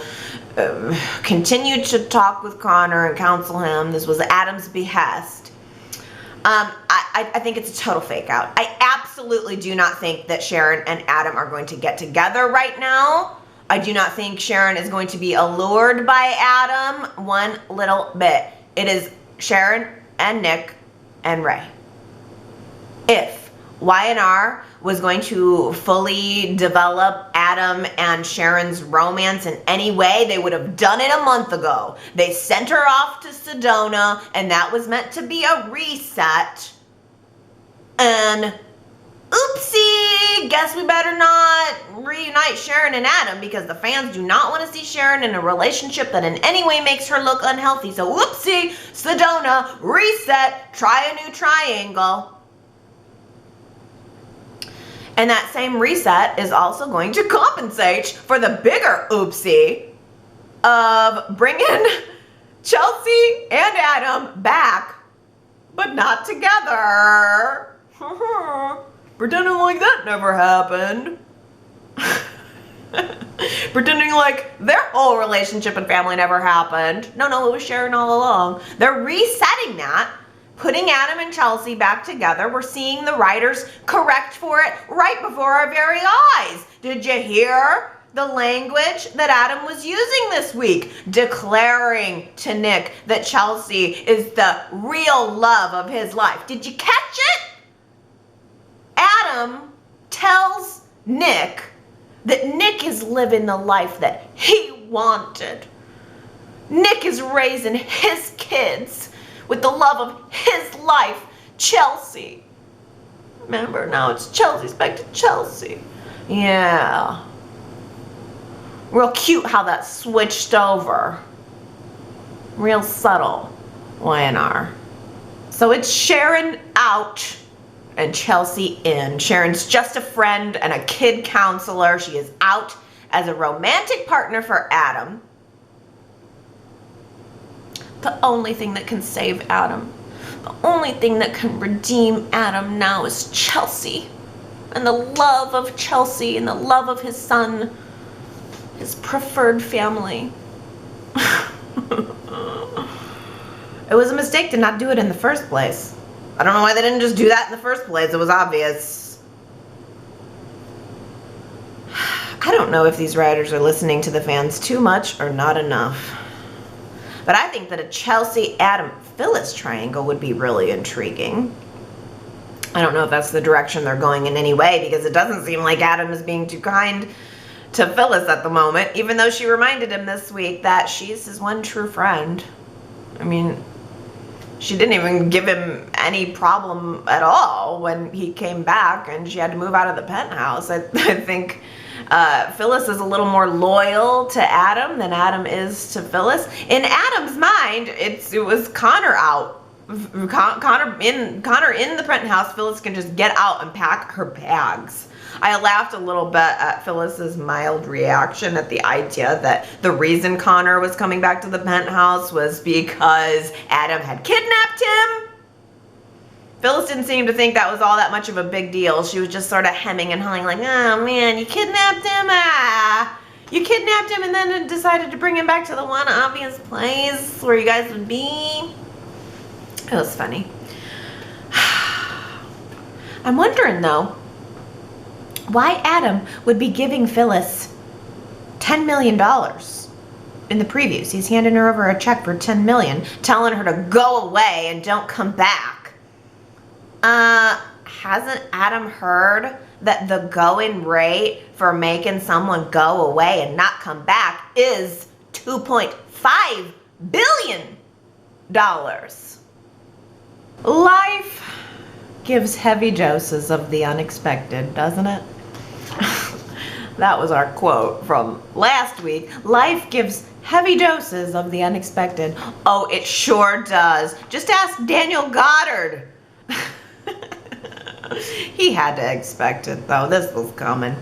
continue to talk with Connor and counsel him, this was Adam's behest, I think it's a total fake out. I absolutely do not think that Sharon and Adam are going to get together right now. I do not think Sharon is going to be allured by Adam one little bit. It is Sharon and Nick and Ray. If Y&R was going to fully develop Adam and Sharon's romance in any way, they would have done it a month ago. They sent her off to Sedona, and that was meant to be a reset. And oopsie, guess we better not reunite Sharon and Adam, because the fans do not want to see Sharon in a relationship that in any way makes her look unhealthy. So oopsie, Sedona, reset, try a new triangle. And that same reset is also going to compensate for the bigger oopsie of bringing Chelsea and Adam back, but not together. Pretending like that never happened. Pretending like their whole relationship and family never happened. No, it was Sharon all along. They're resetting that, putting Adam and Chelsea back together. We're seeing the writers correct for it right before our very eyes. Did you hear the language that Adam was using this week? Declaring to Nick that Chelsea is the real love of his life. Did you catch it? Adam tells Nick that Nick is living the life that he wanted. Nick is raising his kids with the love of his life, Chelsea. Remember, now it's Chelsea's back to Chelsea. Yeah. Real cute how that switched over. Real subtle, Y&R. So it's Sharon out and Chelsea in. Sharon's just a friend and a kid counselor. She is out as a romantic partner for Adam. The only thing that can save Adam, the only thing that can redeem Adam now is Chelsea. And the love of Chelsea and the love of his son, his preferred family. It was a mistake to not do it in the first place. I don't know why they didn't just do that in the first place. It was obvious. I don't know if these writers are listening to the fans too much or not enough. But I think that a Chelsea, Adam, Phyllis triangle would be really intriguing. I don't know if that's the direction they're going in any way, because it doesn't seem like Adam is being too kind to Phyllis at the moment, even though she reminded him this week that she's his one true friend. I mean, she didn't even give him any problem at all when he came back and she had to move out of the penthouse. I think Phyllis is a little more loyal to Adam than Adam is to Phyllis. In Adam's mind, it was Connor out. Connor in the penthouse. Phyllis can just get out and pack her bags. I laughed a little bit at Phyllis's mild reaction at the idea that the reason Connor was coming back to the penthouse was because Adam had kidnapped him. Phyllis didn't seem to think that was all that much of a big deal. She was just sort of hemming and hawing like, oh man, you kidnapped him? You kidnapped him and then decided to bring him back to the one obvious place where you guys would be? It was funny. I'm wondering though, why Adam would be giving Phyllis $10 million in the previews. He's handing her over a check for $10 million, telling her to go away and don't come back. Hasn't Adam heard that the going rate for making someone go away and not come back is $2.5 billion? Life gives heavy doses of the unexpected, doesn't it? That was our quote from last week. Life gives heavy doses of the unexpected. Oh, it sure does. Just ask Daniel Goddard. He had to expect it, though. This was coming.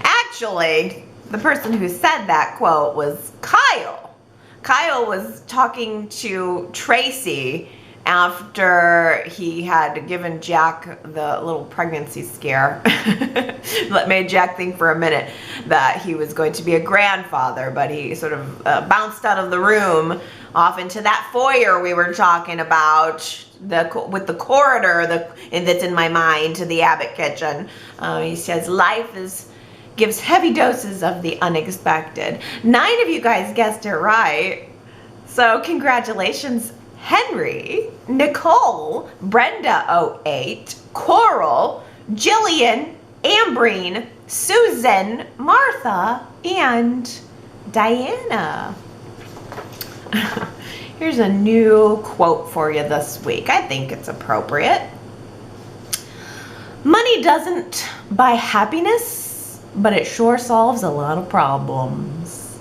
Actually, the person who said that quote was Kyle. Kyle was talking to Tracy after he had given Jack the little pregnancy scare that made Jack think for a minute that he was going to be a grandfather, but he sort of bounced out of the room off into that foyer we were talking about, with the corridor that's in my mind to the Abbott kitchen. He says, life is gives heavy doses of the unexpected. 9 of you guys guessed it right. So congratulations, Henry, Nicole, Brenda 08, Coral, Jillian, Ambrine, Susan, Martha, and Diana. Here's a new quote for you this week. I think it's appropriate. Money doesn't buy happiness, but it sure solves a lot of problems.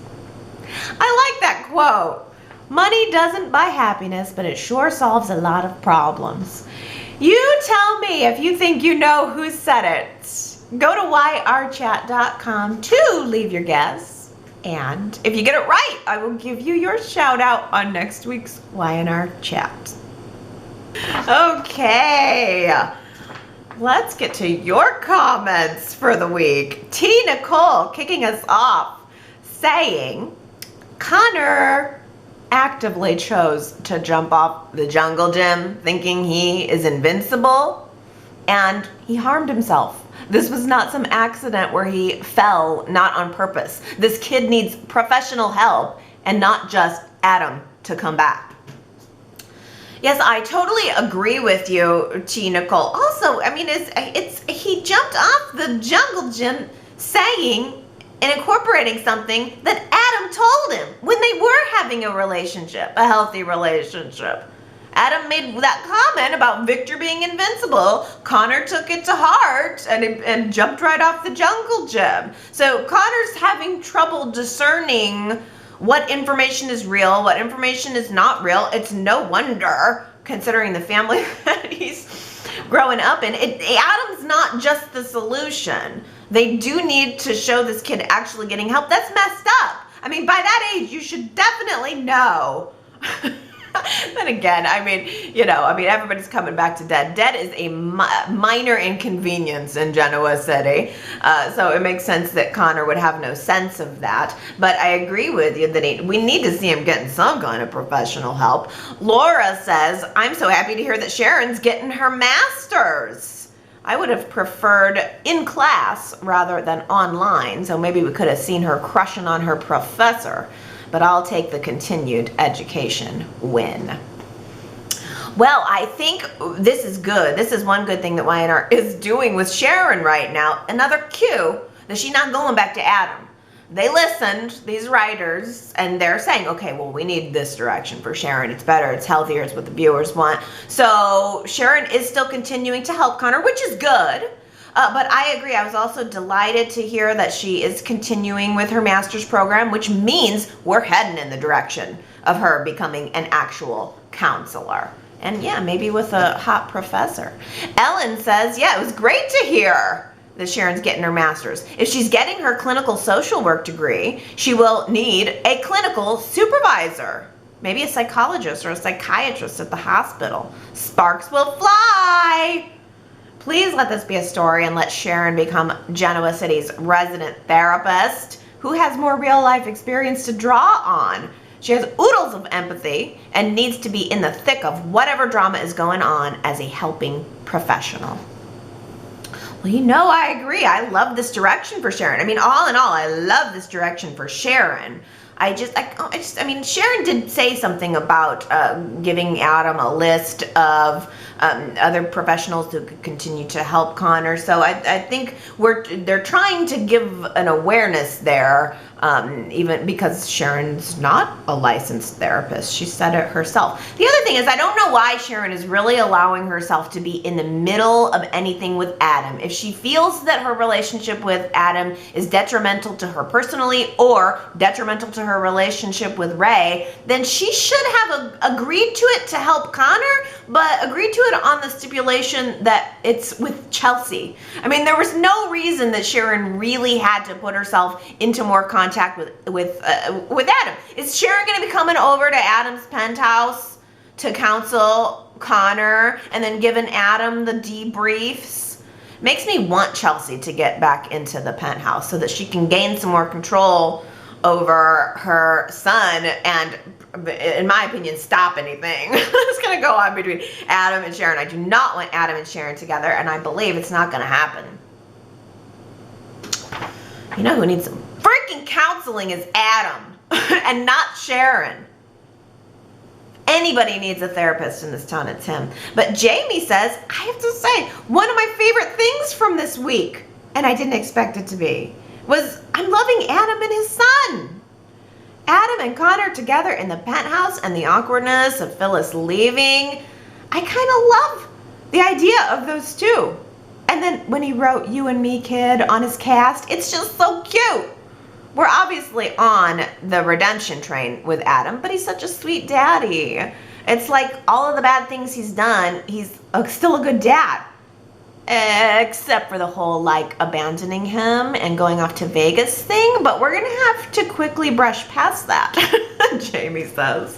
I like that quote. Money doesn't buy happiness, but it sure solves a lot of problems. You tell me if you think you know who said it. Go to yrchat.com to leave your guess. And if you get it right, I will give you your shout out on next week's Y&R Chat. Okay, let's get to your comments for the week. T. Nicole kicking us off, saying, Connor actively chose to jump off the jungle gym thinking he is invincible, and he harmed himself. This was not some accident where he fell, not on purpose. This kid needs professional help and not just Adam to come back. Yes, I totally agree with you, T. Nicole. Also, I mean, he jumped off the jungle gym saying and incorporating something that Adam told him when they were having a relationship, a healthy relationship. Adam made that comment about Victor being invincible. Connor took it to heart and jumped right off the jungle gym. So Connor's having trouble discerning what information is real, what information is not real. It's no wonder, considering the family that he's growing up in. Adam's not just the solution. They do need to show this kid actually getting help. That's messed up. I mean, by that age, you should definitely know. Then again, I mean, everybody's coming back to Dead. Dead is a minor inconvenience in Genoa City. So it makes sense that Connor would have no sense of that. But I agree with you that we need to see him getting some kind of professional help. Laura says, I'm so happy to hear that Sharon's getting her master's. I would have preferred in class rather than online. So maybe we could have seen her crushing on her professor. But I'll take the continued education win. Well, I think this is good. This is one good thing that Y&R is doing with Sharon right now. Another cue that she's not going back to Adam. They listened, these writers, and they're saying, okay, well, we need this direction for Sharon. It's better, it's healthier, it's what the viewers want. So Sharon is still continuing to help Connor, which is good. But I agree. I was also delighted to hear that she is continuing with her master's program, which means we're heading in the direction of her becoming an actual counselor. And yeah, maybe with a hot professor. Ellen says, yeah, it was great to hear that Sharon's getting her master's. If she's getting her clinical social work degree, she will need a clinical supervisor. Maybe a psychologist or a psychiatrist at the hospital. Sparks will fly. Please let this be a story and let Sharon become Genoa City's resident therapist who has more real life experience to draw on. She has oodles of empathy and needs to be in the thick of whatever drama is going on as a helping professional. Well, I agree. I love this direction for Sharon. I mean, all in all, I love this direction for Sharon. I mean, Sharon did say something about giving Adam a list of other professionals who could continue to help Connor. So I think they're trying to give an awareness there, even because Sharon's not a licensed therapist. She said it herself. The other thing is, I don't know why Sharon is really allowing herself to be in the middle of anything with Adam. If she feels that her relationship with Adam is detrimental to her personally or detrimental to her relationship with Ray, then she should have agreed to it to help Connor, but agreed to it on the stipulation that it's with Chelsea. I mean, there was no reason that Sharon really had to put herself into more contact with Adam. Is Sharon going to be coming over to Adam's penthouse to counsel Connor and then giving Adam the debriefs? Makes me want Chelsea to get back into the penthouse so that she can gain some more control over her son and, in my opinion, stop anything that's going to go on between Adam and Sharon. I do not want Adam and Sharon together, and I believe it's not going to happen. You know who needs some freaking counseling is Adam and not Sharon. Anybody needs a therapist in this town, it's him. But Jamie says, I have to say, one of my favorite things from this week, and I didn't expect it to be, was I'm loving Adam and his son. Adam and Connor together in the penthouse and the awkwardness of Phyllis leaving. I kind of love the idea of those two. And then when he wrote You and Me Kid on his cast, it's just so cute. We're obviously on the redemption train with Adam, but he's such a sweet daddy. It's like all of the bad things he's done, he's still a good dad. Except for the whole like abandoning him and going off to Vegas thing, but we're gonna have to quickly brush past that, Jamie says.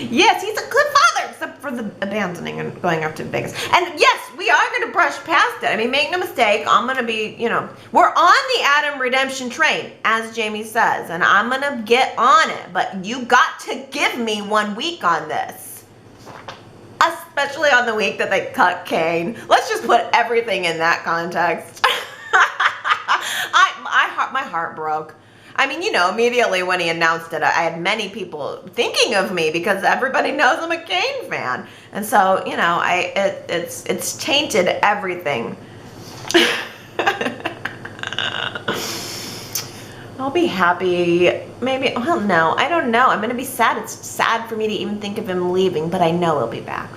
Yes, he's a good father, except for the abandoning and going off to Vegas. And yes, we are going to brush past it. I mean, make no mistake, I'm going to be, you know, we're on the Adam redemption train, as Jamie says, and I'm going to get on it. But you got to give me 1 week on this. Especially on the week that they cut Kane. Let's just put everything in that context. My heart broke. I mean, you know, immediately when he announced it, I had many people thinking of me because everybody knows I'm a Kane fan. And so, you know, it's tainted everything. I'll be happy. Maybe, well, no, I don't know. I'm going to be sad. It's sad for me to even think of him leaving, but I know he'll be back.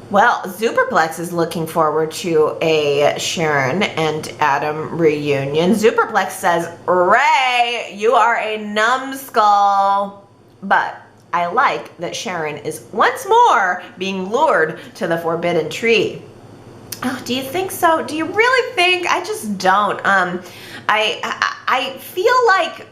Well, Superplex is looking forward to a Sharon and Adam reunion. Superplex says, Ray, you are a numbskull. But I like that Sharon is once more being lured to the forbidden tree. Oh, do you think so? Do you really think? I just don't. I feel like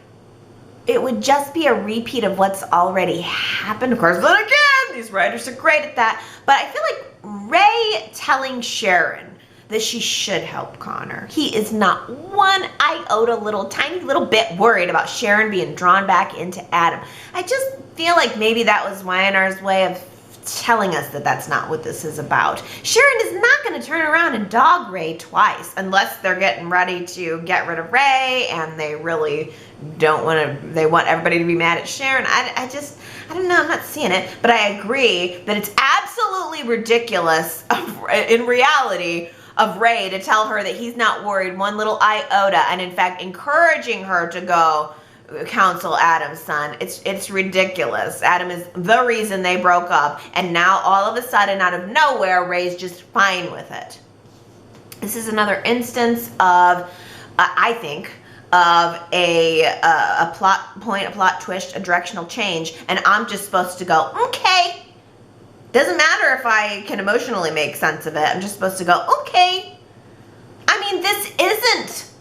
it would just be a repeat of what's already happened. Of course, then again, these writers are great at that. But I feel like Ray telling Sharon that she should help Connor. He is not one iota tiny little bit worried about Sharon being drawn back into Adam. I just feel like maybe that was Y&R's way of telling us that that's not what this is about. Sharon is not going to turn around and dog Ray twice unless they're getting ready to get rid of Ray and they really don't want to, they want everybody to be mad at Sharon. I don't know, I'm not seeing it, but I agree that it's absolutely ridiculous in reality of Ray to tell her that he's not worried one little iota and in fact encouraging her to go counsel Adam's son. It's ridiculous. Adam is the reason they broke up, and now all of a sudden out of nowhere Ray's just fine with it. This is another instance of I think of a plot point, a plot twist, a directional change, and I'm just supposed to go, okay. Doesn't matter if I can emotionally make sense of it. I'm just supposed to go, okay. I mean, this isn't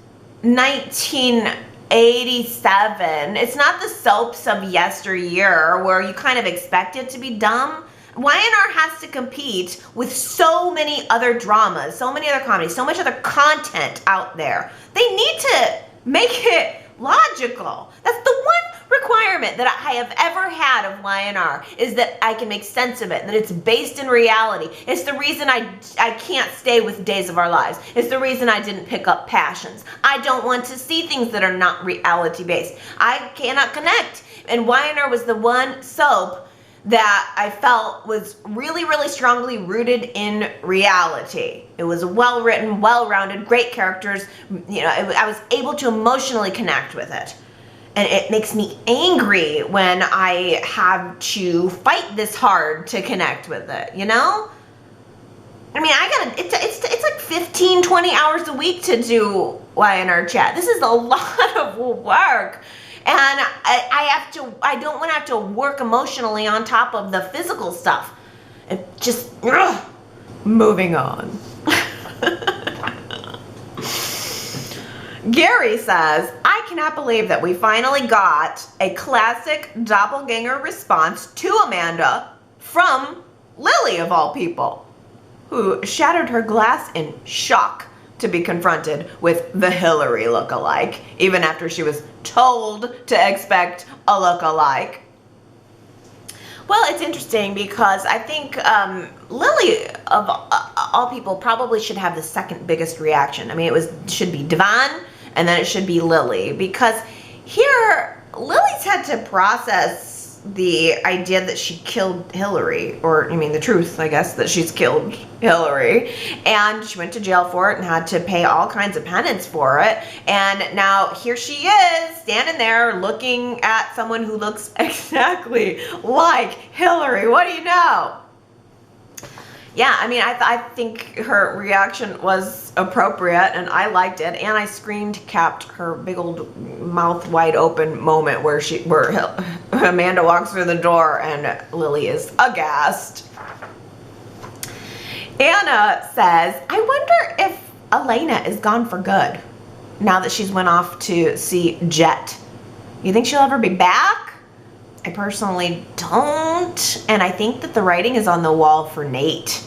1987. It's not the soaps of yesteryear where you kind of expect it to be dumb. Y&R has to compete with so many other dramas, so many other comedies, so much other content out there. They need to make it logical. That's the one requirement that I have ever had of Y&R, is that I can make sense of it, that it's based in reality. It's the reason I can't stay with Days of Our Lives. It's the reason I didn't pick up Passions. I don't want to see things that are not reality based. I cannot connect. And Y&R was the one soap that I felt was really, really strongly rooted in reality. It was well written, well-rounded, great characters. You know, I was able to emotionally connect with it. And it makes me angry when I have to fight this hard to connect with it, you know? I mean, it's like 15, 20 hours a week to do Y&R Chat. This is a lot of work. And I don't want to have to work emotionally on top of the physical stuff. It just, ugh. Moving on. Gary says, I cannot believe that we finally got a classic doppelganger response to Amanda from Lily, of all people, who shattered her glass in shock to be confronted with the Hillary lookalike, even after she was told to expect a lookalike. Well, it's interesting because I think Lily, of all people, probably should have the second biggest reaction. I mean, should be Devon, and then it should be Lily, because here Lily's had to process the idea that she killed Hillary, or I mean the truth, I guess, that she's killed Hillary, and she went to jail for it and had to pay all kinds of penance for it, and now here she is standing there looking at someone who looks exactly like Hillary. What do you know? Yeah, I mean, I think her reaction was appropriate, and I liked it, and I screened capped her big old mouth wide open moment where Amanda walks through the door and Lily is aghast. Anna says, I wonder if Elena is gone for good now that she's went off to see Jet. You think she'll ever be back? I personally don't, and I think that the writing is on the wall for Nate.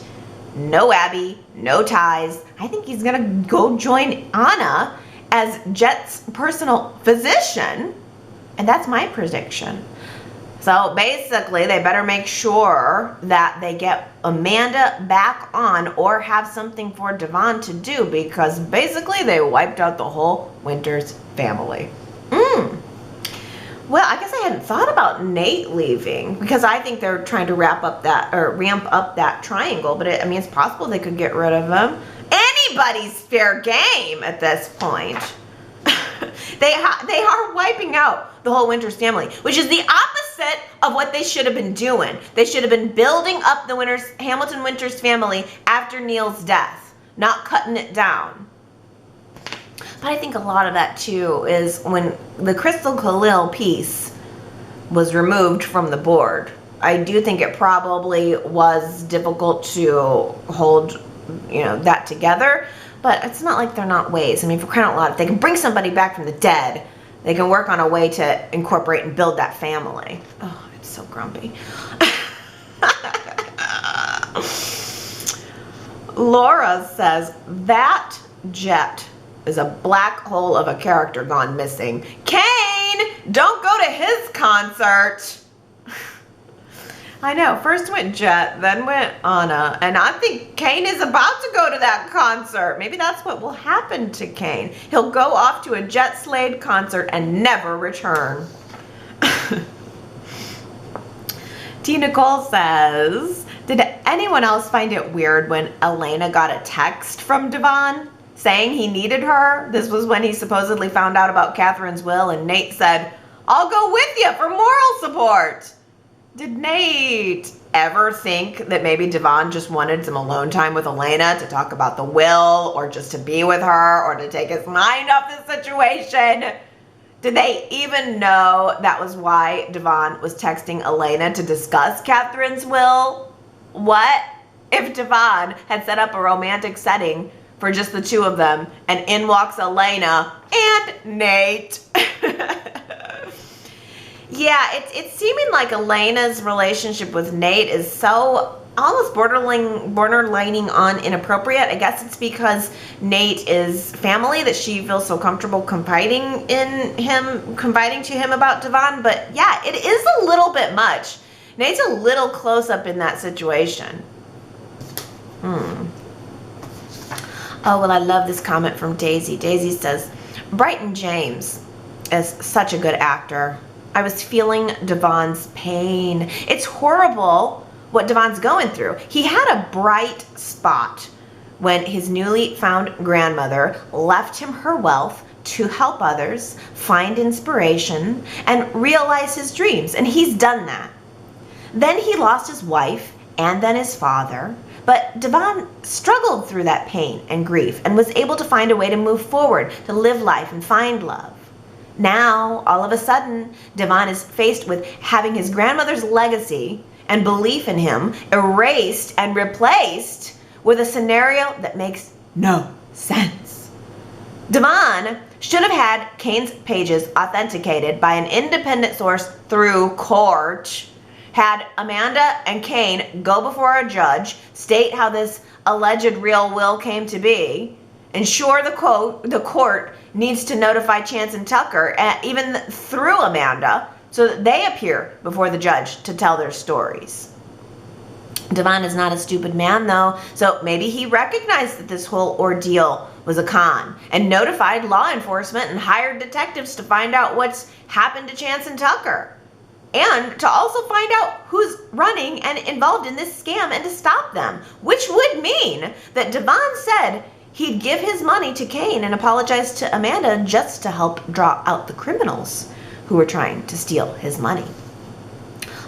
No Abby, no ties. I think he's gonna go join Anna as Jet's personal physician, and that's my prediction. So basically, they better make sure that they get Amanda back on or have something for Devon to do, because basically they wiped out the whole Winters family. Well, I guess I hadn't thought about Nate leaving, because I think they're trying to ramp up that triangle, but I mean, it's possible they could get rid of him. Anybody's fair game at this point. They are wiping out the whole Winters family, which is the opposite of what they should have been doing. They should have been building up the Hamilton Winters family after Neil's death, not cutting it down. But I think a lot of that too is when the Crystal Khalil piece was removed from the board. I do think it probably was difficult to hold, that together, but it's not like they're not ways. I mean, for crying out loud, if they can bring somebody back from the dead, they can work on a way to incorporate and build that family. Oh, it's so grumpy. Laura says, that Jet is a black hole of a character gone missing. Kane, don't go to his concert. I know, first went Jet, then went Anna, and I think Kane is about to go to that concert. Maybe that's what will happen to Kane. He'll go off to a Jet Slade concert and never return. T. Nicole says, did anyone else find it weird when Elena got a text from Devon saying he needed her? This was when he supposedly found out about Catherine's will, and Nate said, I'll go with you for moral support. Did Nate ever think that maybe Devon just wanted some alone time with Elena to talk about the will, or just to be with her, or to take his mind off the situation? Did they even know that was why Devon was texting Elena to discuss Catherine's will? What if Devon had set up a romantic setting for just the two of them, and in walks Elena and Nate? Yeah, it's seeming like Elena's relationship with Nate is so almost borderlining on inappropriate. I guess it's because Nate is family that she feels so comfortable confiding to him about Devon. But yeah, it is a little bit much. Nate's a little close up in that situation. Oh, well, I love this comment from Daisy. Daisy says, Brighton James is such a good actor. I was feeling Devon's pain. It's horrible what Devon's going through. He had a bright spot when his newly found grandmother left him her wealth to help others, find inspiration, and realize his dreams, and he's done that. Then he lost his wife and then his father, but Devon struggled through that pain and grief and was able to find a way to move forward, to live life and find love. Now, all of a sudden, Devon is faced with having his grandmother's legacy and belief in him erased and replaced with a scenario that makes no sense. Devon should have had Kane's pages authenticated by an independent source through court, had Amanda and Kane go before a judge, state how this alleged real will came to be, ensure the court needs to notify Chance and Tucker, even through Amanda, so that they appear before the judge to tell their stories. Devon is not a stupid man, though, so maybe he recognized that this whole ordeal was a con and notified law enforcement and hired detectives to find out what's happened to Chance and Tucker. And to also find out who's running and involved in this scam and to stop them, which would mean that Devon said he'd give his money to Kane and apologize to Amanda just to help draw out the criminals who were trying to steal his money.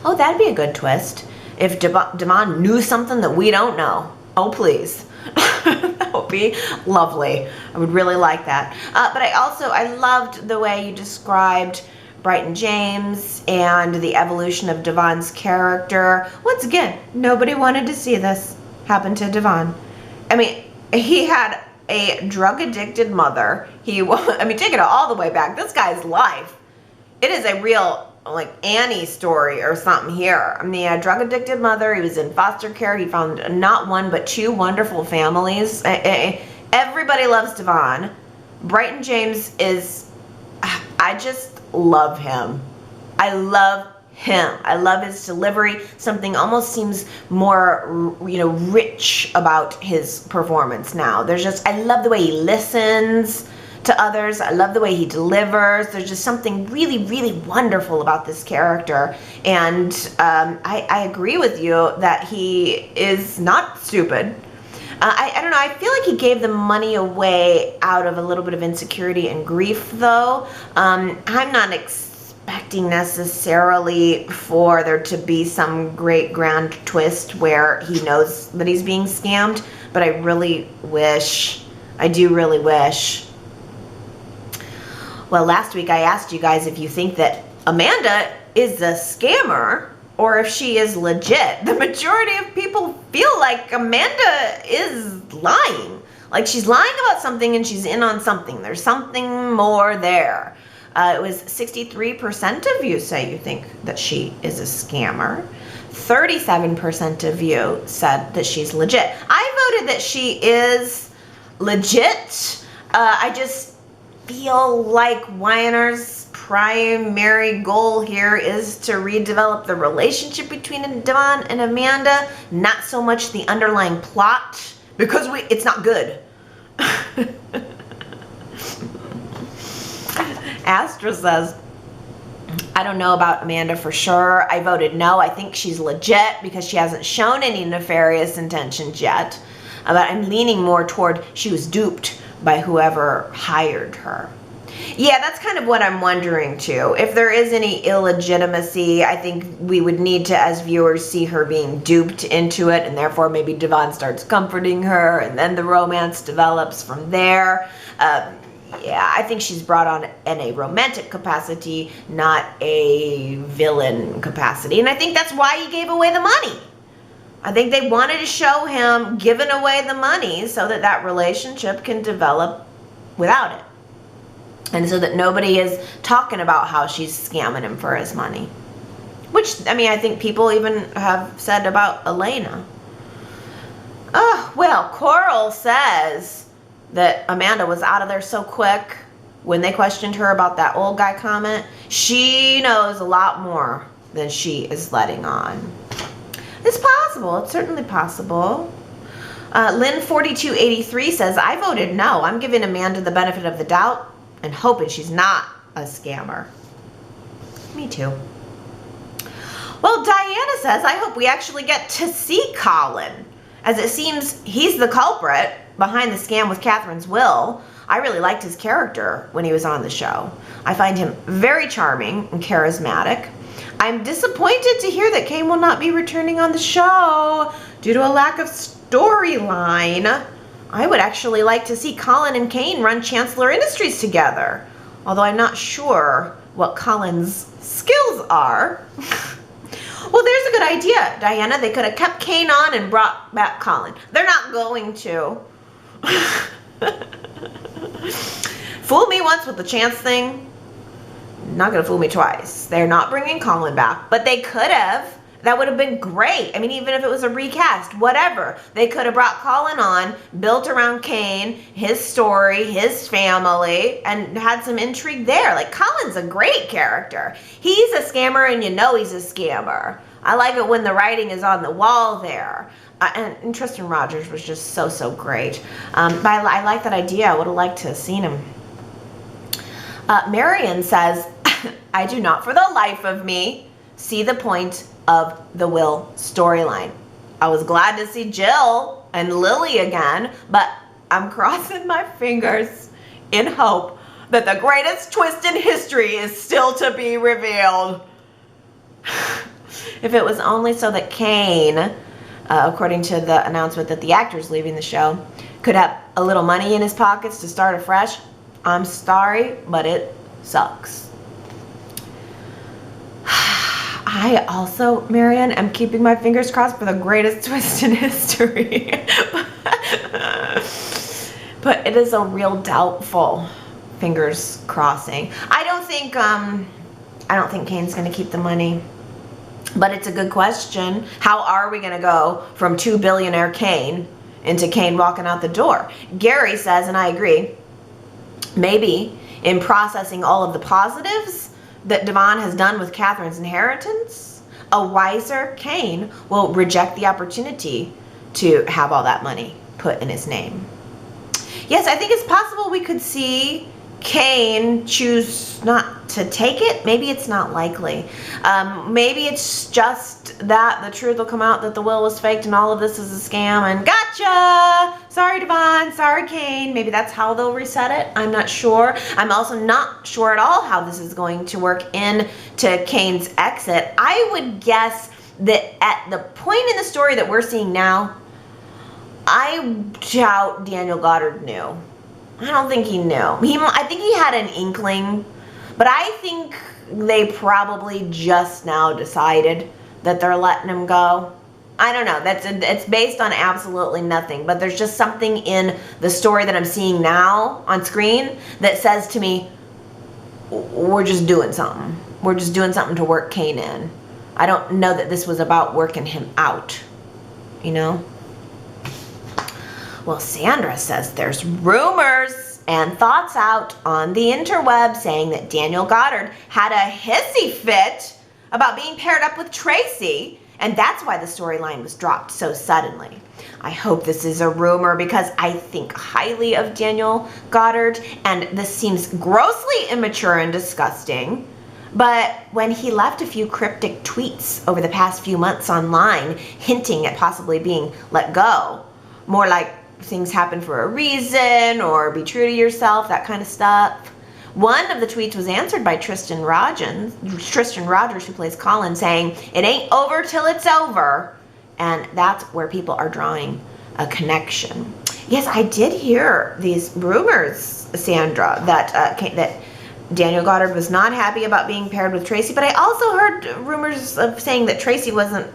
Oh, that'd be a good twist. If Devon knew something that we don't know. Oh, please. That would be lovely. I would really like that. But I loved the way you described Bryton James and the evolution of Devon's character. Once again, nobody wanted to see this happen to Devon. I mean, he had a drug-addicted mother. Take it all the way back. This guy's life. It is a real, like, Annie story or something here. I mean, a drug-addicted mother. He was in foster care. He found not one but two wonderful families. Everybody loves Devon. Bryton James is, I just love him. I love him. I love his delivery. Something almost seems more, rich about his performance now. I love the way he listens to others. I love the way he delivers. There's just something really, really wonderful about this character. And I agree with you that he is not stupid. I don't know, I feel like he gave the money away out of a little bit of insecurity and grief, though. I'm not expecting necessarily for there to be some great grand twist where he knows that he's being scammed, but I do really wish. Well, last week I asked you guys if you think that Amanda is a scammer or if she is legit. The majority of people feel like Amanda is lying. Like she's lying about something and she's in on something. There's something more there. It was 63% of you say you think that she is a scammer. 37% of you said that she's legit. I voted that she is legit. I just feel like Y&R's primary goal here is to redevelop the relationship between Devon and Amanda, not so much the underlying plot, because it's not good. Astra says, I don't know about Amanda for sure. I voted no. I think she's legit because she hasn't shown any nefarious intentions yet. But I'm leaning more toward she was duped by whoever hired her. Yeah, that's kind of what I'm wondering too. If there is any illegitimacy, I think we would need to, as viewers, see her being duped into it, and therefore maybe Devon starts comforting her, and then the romance develops from there. Yeah, I think she's brought on in a romantic capacity, not a villain capacity, and I think that's why he gave away the money. I think they wanted to show him giving away the money so that that relationship can develop without it. And so that nobody is talking about how she's scamming him for his money. Which, I mean, I think people even have said about Elena. Oh, well, Coral says that Amanda was out of there so quick when they questioned her about that old guy comment. She knows a lot more than she is letting on. It's possible. It's certainly possible. Lynn4283 says, I voted no. I'm giving Amanda the benefit of the doubt and hoping she's not a scammer. Me too. Well, Diana says, I hope we actually get to see Colin, as it seems he's the culprit behind the scam with Catherine's will. I really liked his character when he was on the show. I find him very charming and charismatic. I'm disappointed to hear that Kane will not be returning on the show due to a lack of storyline. I would actually like to see Colin and Kane run Chancellor Industries together, although I'm not sure what Colin's skills are. Well, there's a good idea, Diana. They could have kept Kane on and brought back Colin. They're not going to. Fool me once with the Chance thing, not gonna fool me twice. They're not bringing Colin back, but they could have. That would have been great. I mean, even if it was a recast, whatever. They could have brought Colin on, built around Kane, his story, his family, and had some intrigue there. Like, Colin's a great character. He's a scammer, and you know he's a scammer. I like it when the writing is on the wall there. And Tristan Rogers was just so great. But I like that idea. I would have liked to have seen him. Marion says, I do not for the life of me see the point of the Will storyline. I was glad to see Jill and Lily again, but I'm crossing my fingers in hope that the greatest twist in history is still to be revealed. If it was only so that Kane, according to the announcement that the actor's leaving the show, could have a little money in his pockets to start afresh, I'm sorry, but it sucks. I also, Marianne, am keeping my fingers crossed for the greatest twist in history. But it is a real doubtful fingers crossing. I don't think Kane's gonna keep the money. But it's a good question. How are we gonna go from 2 billionaire Kane into Kane walking out the door? Gary says, and I agree, maybe in processing all of the positives that Devon has done with Catherine's inheritance, a wiser Kane will reject the opportunity to have all that money put in his name. Yes, I think it's possible we could see Kane choose not to take it. Maybe it's not likely. Maybe it's just that the truth will come out that the will was faked and all of this is a scam and gotcha! Sorry, Devon. Sorry, Kane. Maybe that's how they'll reset it. I'm not sure. I'm also not sure at all how this is going to work into Kane's exit. I would guess that at the point in the story that we're seeing now, I doubt Daniel Goddard knew. I don't think he knew. I think he had an inkling, but I think they probably just now decided that they're letting him go. I don't know. It's based on absolutely nothing, but there's just something in the story that I'm seeing now on screen that says to me, we're just doing something. We're just doing something to work Kane in. I don't know that this was about working him out, you know? Well, Sandra says there's rumors and thoughts out on the interweb saying that Daniel Goddard had a hissy fit about being paired up with Tracy, and that's why the storyline was dropped so suddenly. I hope this is a rumor because I think highly of Daniel Goddard, and this seems grossly immature and disgusting. But when he left a few cryptic tweets over the past few months online hinting at possibly being let go, more like things happen for a reason or be true to yourself, that kind of stuff. One of the tweets was answered by Tristan Rogers, who plays Colin, saying, "It ain't over till it's over." And that's where people are drawing a connection. Yes, I did hear these rumors, Sandra, that Daniel Goddard was not happy about being paired with Tracy, but I also heard rumors of saying that Tracy wasn't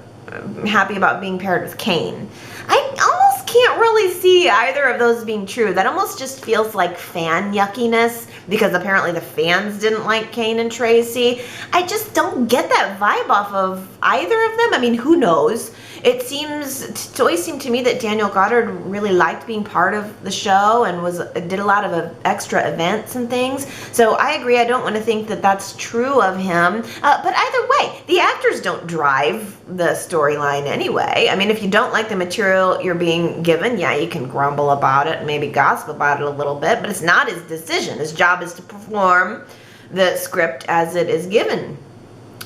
happy about being paired with Kane. I almost can't really see either of those being true. That almost just feels like fan yuckiness because apparently the fans didn't like Kane and Tracy. I just don't get that vibe off of either of them. I mean, who knows? It's always seemed to me that Daniel Goddard really liked being part of the show and did a lot of extra events and things. So I agree. I don't want to think that that's true of him. But either way, the actors don't drive the storyline anyway. I mean, if you don't like the material you're being given, yeah, you can grumble about it and maybe gossip about it a little bit, but it's not his decision. His job is to perform the script as it is given.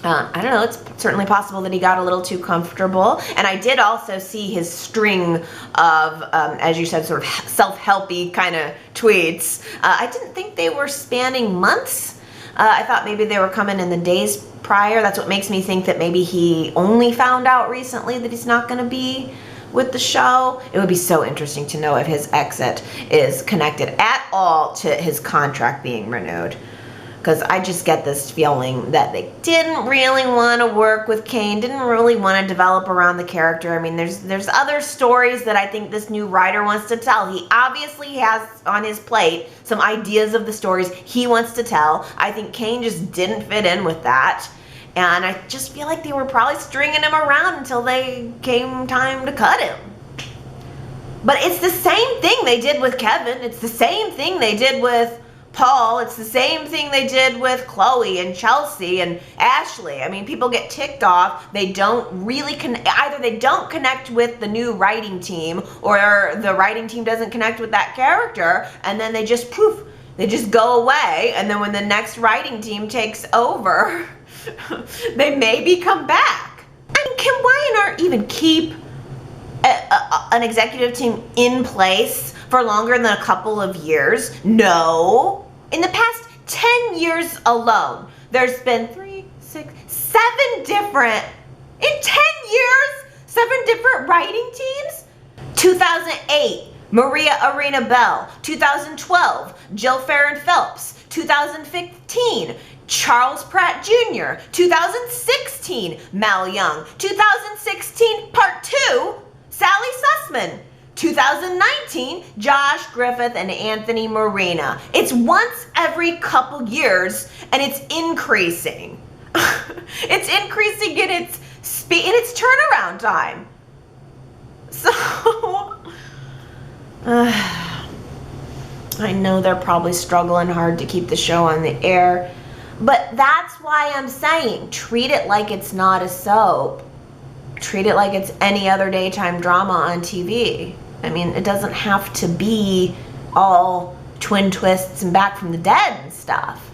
I don't know, it's certainly possible that he got a little too comfortable. And I did also see his string of, as you said, sort of self-helpy kind of tweets. I didn't think they were spanning months. I thought maybe they were coming in the days prior. That's what makes me think that maybe he only found out recently that he's not going to be with the show. It would be so interesting to know if his exit is connected at all to his contract being renewed. Because I just get this feeling that they didn't really want to work with Kane, didn't really want to develop around the character. I mean, there's other stories that I think this new writer wants to tell. He obviously has on his plate some ideas of the stories he wants to tell. I think Kane just didn't fit in with that. And I just feel like they were probably stringing him around until they came time to cut him. But it's the same thing they did with Kevin. It's the same thing they did with Paul. It's the same thing they did with Chloe and Chelsea and Ashley. I mean, people get ticked off. They don't really either they don't connect with the new writing team, or the writing team doesn't connect with that character, and then they just poof, they just go away. And then when the next writing team takes over, they maybe come back. I mean, can Y&R even keep an executive team in place for longer than a couple of years? No. In the past 10 years alone, there's been 7 different, in 10 years, 7 different writing teams? 2008, Maria Arena Bell. 2012, Jill Farron Phelps. 2015, Charles Pratt Jr. 2016, Mal Young. 2016, Part 2, Sally Sussman. 2019, Josh Griffith and Anthony Marina. It's once every couple years, and it's increasing. It's increasing in its speed, in its turnaround time. So, I know they're probably struggling hard to keep the show on the air, but that's why I'm saying treat it like it's not a soap. Treat it like it's any other daytime drama on TV. I mean, it doesn't have to be all twin twists and back from the dead and stuff.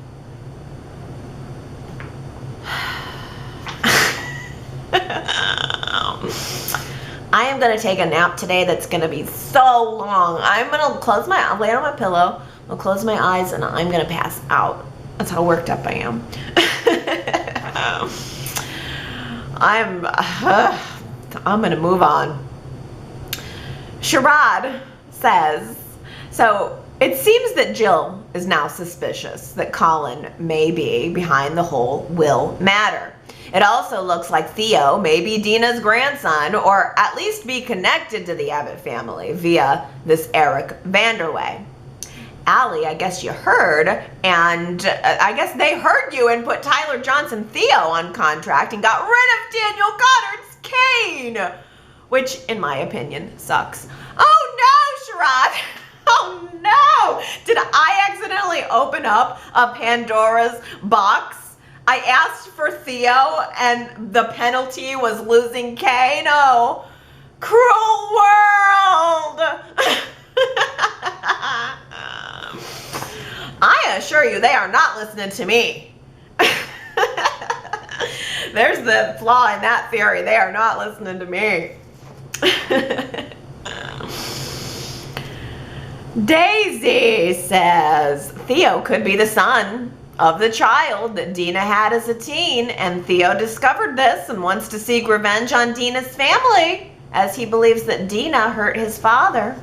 I am going to take a nap today that's going to be so long. I'm going to I'll lay on my pillow, I'll close my eyes, and I'm going to pass out. That's how worked up I am. I'm going to move on. Sherrod says, so it seems that Jill is now suspicious that Colin may be behind the whole Will matter. It also looks like Theo may be Dina's grandson, or at least be connected to the Abbott family via this Eric Vanderway. Allie, I guess you heard, and I guess they heard you and put Tyler Johnson Theo on contract and got rid of Daniel Goddard's Kane, which in my opinion sucks. Oh no, Sherrod. Oh no. Did I accidentally open up a Pandora's box? I asked for Theo and the penalty was losing Kane. Oh, cruel world. I assure you they are not listening to me. There's the flaw in that theory. They are not listening to me. Daisy says Theo could be the son of the child that Dina had as a teen, and Theo discovered this and wants to seek revenge on Dina's family, as he believes that Dina hurt his father.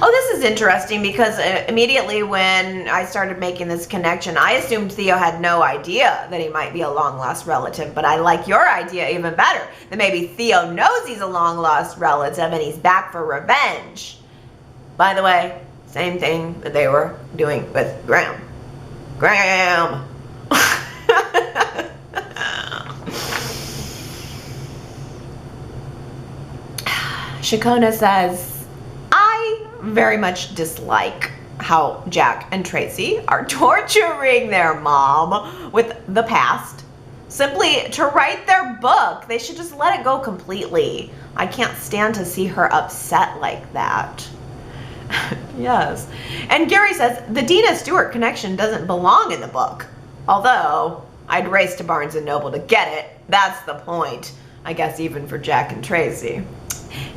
Oh, this is interesting because immediately when I started making this connection, I assumed Theo had no idea that he might be a long-lost relative, but I like your idea even better, that maybe Theo knows he's a long-lost relative and he's back for revenge. By the way, same thing that they were doing with Graham. Graham! Shakona says, I very much dislike how Jack and Tracy are torturing their mom with the past. Simply to write their book. They should just let it go completely. I can't stand to see her upset like that. Yes. And Gary says, the Dina Stewart connection doesn't belong in the book. Although, I'd race to Barnes & Noble to get it. That's the point. I guess even for Jack and Tracy.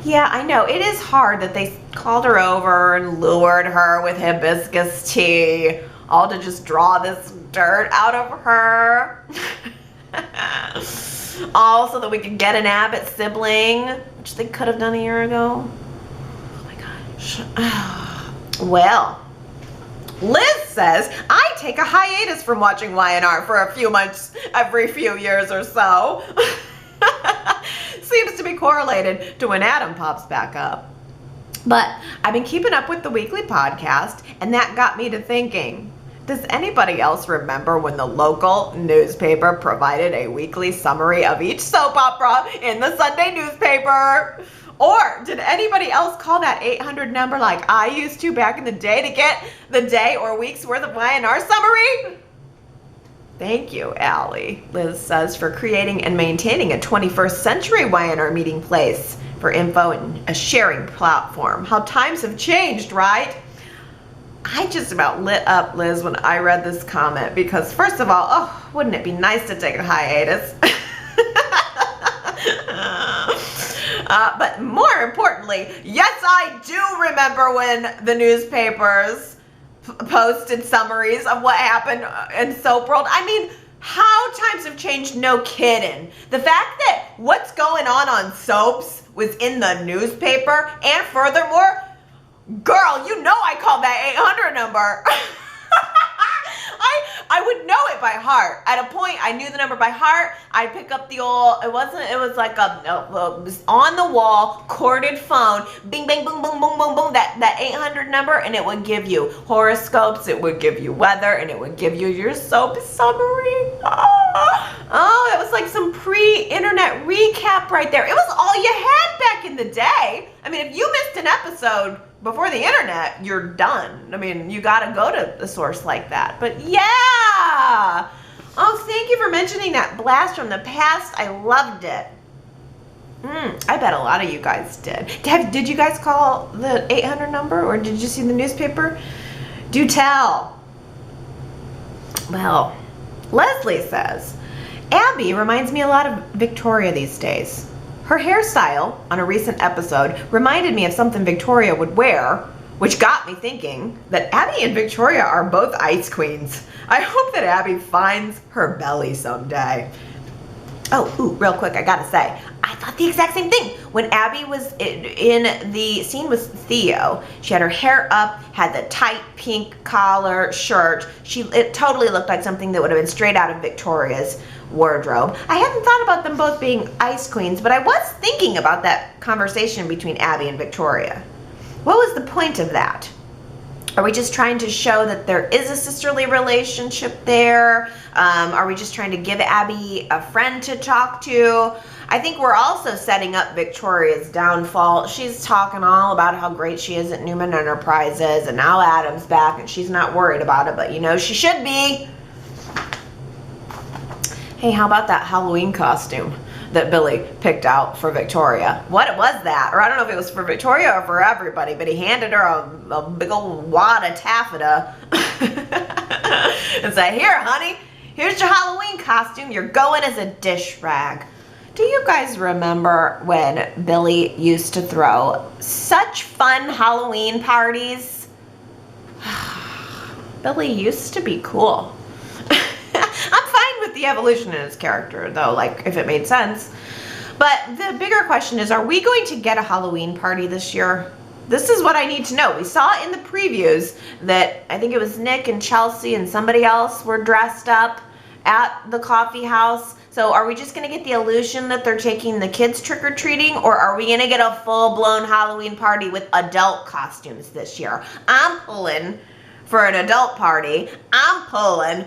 Yeah, I know. It is hard that they called her over and lured her with hibiscus tea, all to just draw this dirt out of her. All so that we could get an Abbott sibling, which they could have done a year ago. Oh my gosh. Well, Liz says, I take a hiatus from watching Y&R for a few months every few years or so. Seems to be correlated to when Adam pops back up. But I've been keeping up with the weekly podcast, and that got me to thinking, Does anybody else remember when the local newspaper provided a weekly summary of each soap opera in the Sunday newspaper? Or did anybody else call that 800 number like I used to back in the day to get the day or week's worth of Y&R summary? Thank you, Allie, Liz says, for creating and maintaining a 21st century Y&R meeting place for info and a sharing platform. How times have changed, right? I just about lit up, Liz, when I read this comment because, first of all, oh, wouldn't it be nice to take a hiatus? But more importantly, yes, I do remember when the newspapers posted summaries of what happened in soap world. I mean, how times have changed, no kidding. The fact that what's going on soaps was in the newspaper, and furthermore, girl, you know I called that 800 number. I would know it by heart. At a point, I knew the number by heart. I'd pick up the old, it was like it was on the wall, corded phone, bing, bang, boom, boom, boom, boom, boom, that 800 number, and it would give you horoscopes, it would give you weather, and it would give you your soap summary. Oh, that was like some pre-internet recap right there. It was all you had back in the day. I mean, if you missed an episode before the internet, you're done. I mean, you gotta go to a source like that. But yeah! Oh, thank you for mentioning that blast from the past. I loved it. I bet a lot of you guys did. Did you guys call the 800 number, or did you see the newspaper? Do tell. Well, Leslie says, Abby reminds me a lot of Victoria these days. Her hairstyle on a recent episode reminded me of something Victoria would wear, which got me thinking that Abby and Victoria are both ice queens. I hope that Abby finds her belly someday. Oh, real quick, I gotta say, I thought the exact same thing. When Abby was in the scene with Theo, she had her hair up, had the tight pink collar shirt. It totally looked like something that would have been straight out of Victoria's wardrobe. I hadn't thought about them both being ice queens, but I was thinking about that conversation between Abby and Victoria. What was the point of that? Are we just trying to show that there is a sisterly relationship there? Are we just trying to give Abby a friend to talk to? I think we're also setting up Victoria's downfall. She's talking all about how great she is at Newman Enterprises, and now Adam's back and she's not worried about it, but you know she should be. Hey, how about that Halloween costume that Billy picked out for Victoria? What was that? Or I don't know if it was for Victoria or for everybody, but he handed her a big old wad of taffeta and said, here, honey, here's your Halloween costume. You're going as a dish rag. Do you guys remember when Billy used to throw such fun Halloween parties? Billy used to be cool. I'm fine with the evolution in his character, though, like, if it made sense. But the bigger question is, are we going to get a Halloween party this year? This is what I need to know. We saw in the previews that I think it was Nick and Chelsea and somebody else were dressed up at the coffee house. So are we just going to get the illusion that they're taking the kids trick-or-treating, or are we going to get a full-blown Halloween party with adult costumes this year? I'm pulling for an adult party. I'm pulling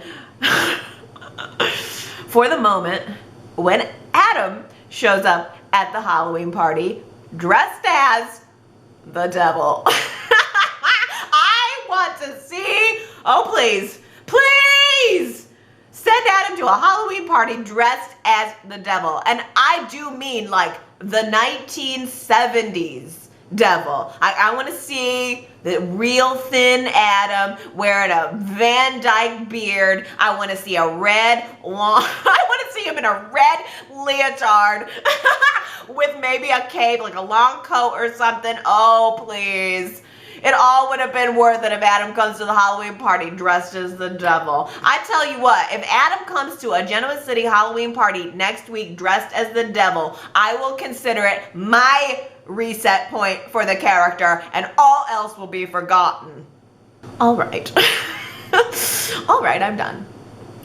for the moment when Adam shows up at the Halloween party dressed as the devil. I want to see, oh please, please send Adam to a Halloween party dressed as the devil. And I do mean like the 1970s devil. I want to see the real thin Adam wearing a Van Dyke beard. I want to see a red long, I want to see him in a red leotard with maybe a cape, like a long coat or something. Oh, please. It all would have been worth it if Adam comes to the Halloween party dressed as the devil. I tell you what, if Adam comes to a Genoa City Halloween party next week dressed as the devil, I will consider it my reset point for the character, and all else will be forgotten. All right. All right, I'm done.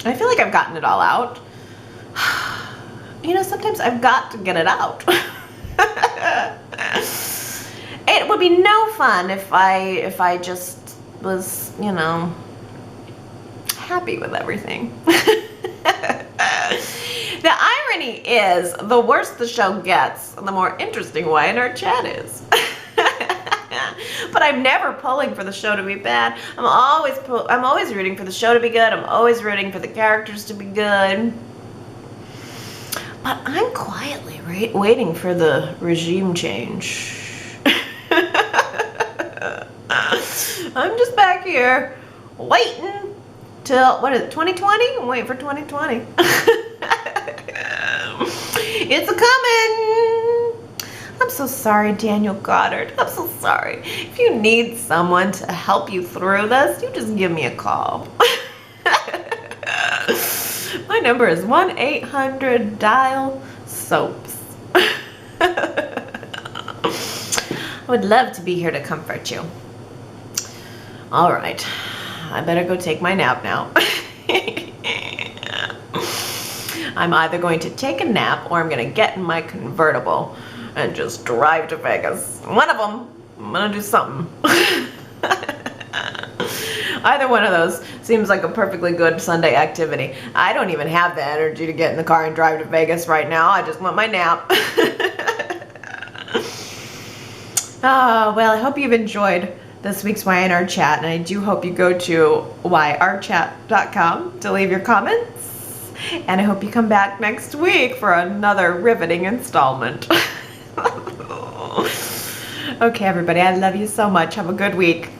I feel like I've gotten it all out. You know, sometimes I've got to get it out. It would be no fun if I just was, you know, happy with everything. The irony is, the worse the show gets, the more interesting Y&R Chat is. But I'm never pulling for the show to be bad. I'm always rooting for the show to be good. I'm always rooting for the characters to be good. But I'm quietly waiting for the regime change. I'm just back here waiting till, what is it, 2020? I'm waiting for 2020. It's a-coming. I'm so sorry, Daniel Goddard. I'm so sorry. If you need someone to help you through this, you just give me a call. My number is 1-800-DIAL-SOAPS. I would love to be here to comfort you. All right, I better go take my nap now. I'm either going to take a nap or I'm going to get in my convertible and just drive to Vegas. One of them, I'm going to do something. Either one of those seems like a perfectly good Sunday activity. I don't even have the energy to get in the car and drive to Vegas right now. I just want my nap. Well, I hope you've enjoyed this week's Y&R Chat, and I do hope you go to yrchat.com to leave your comments. And I hope you come back next week for another riveting installment. Okay, everybody, I love you so much. Have a good week.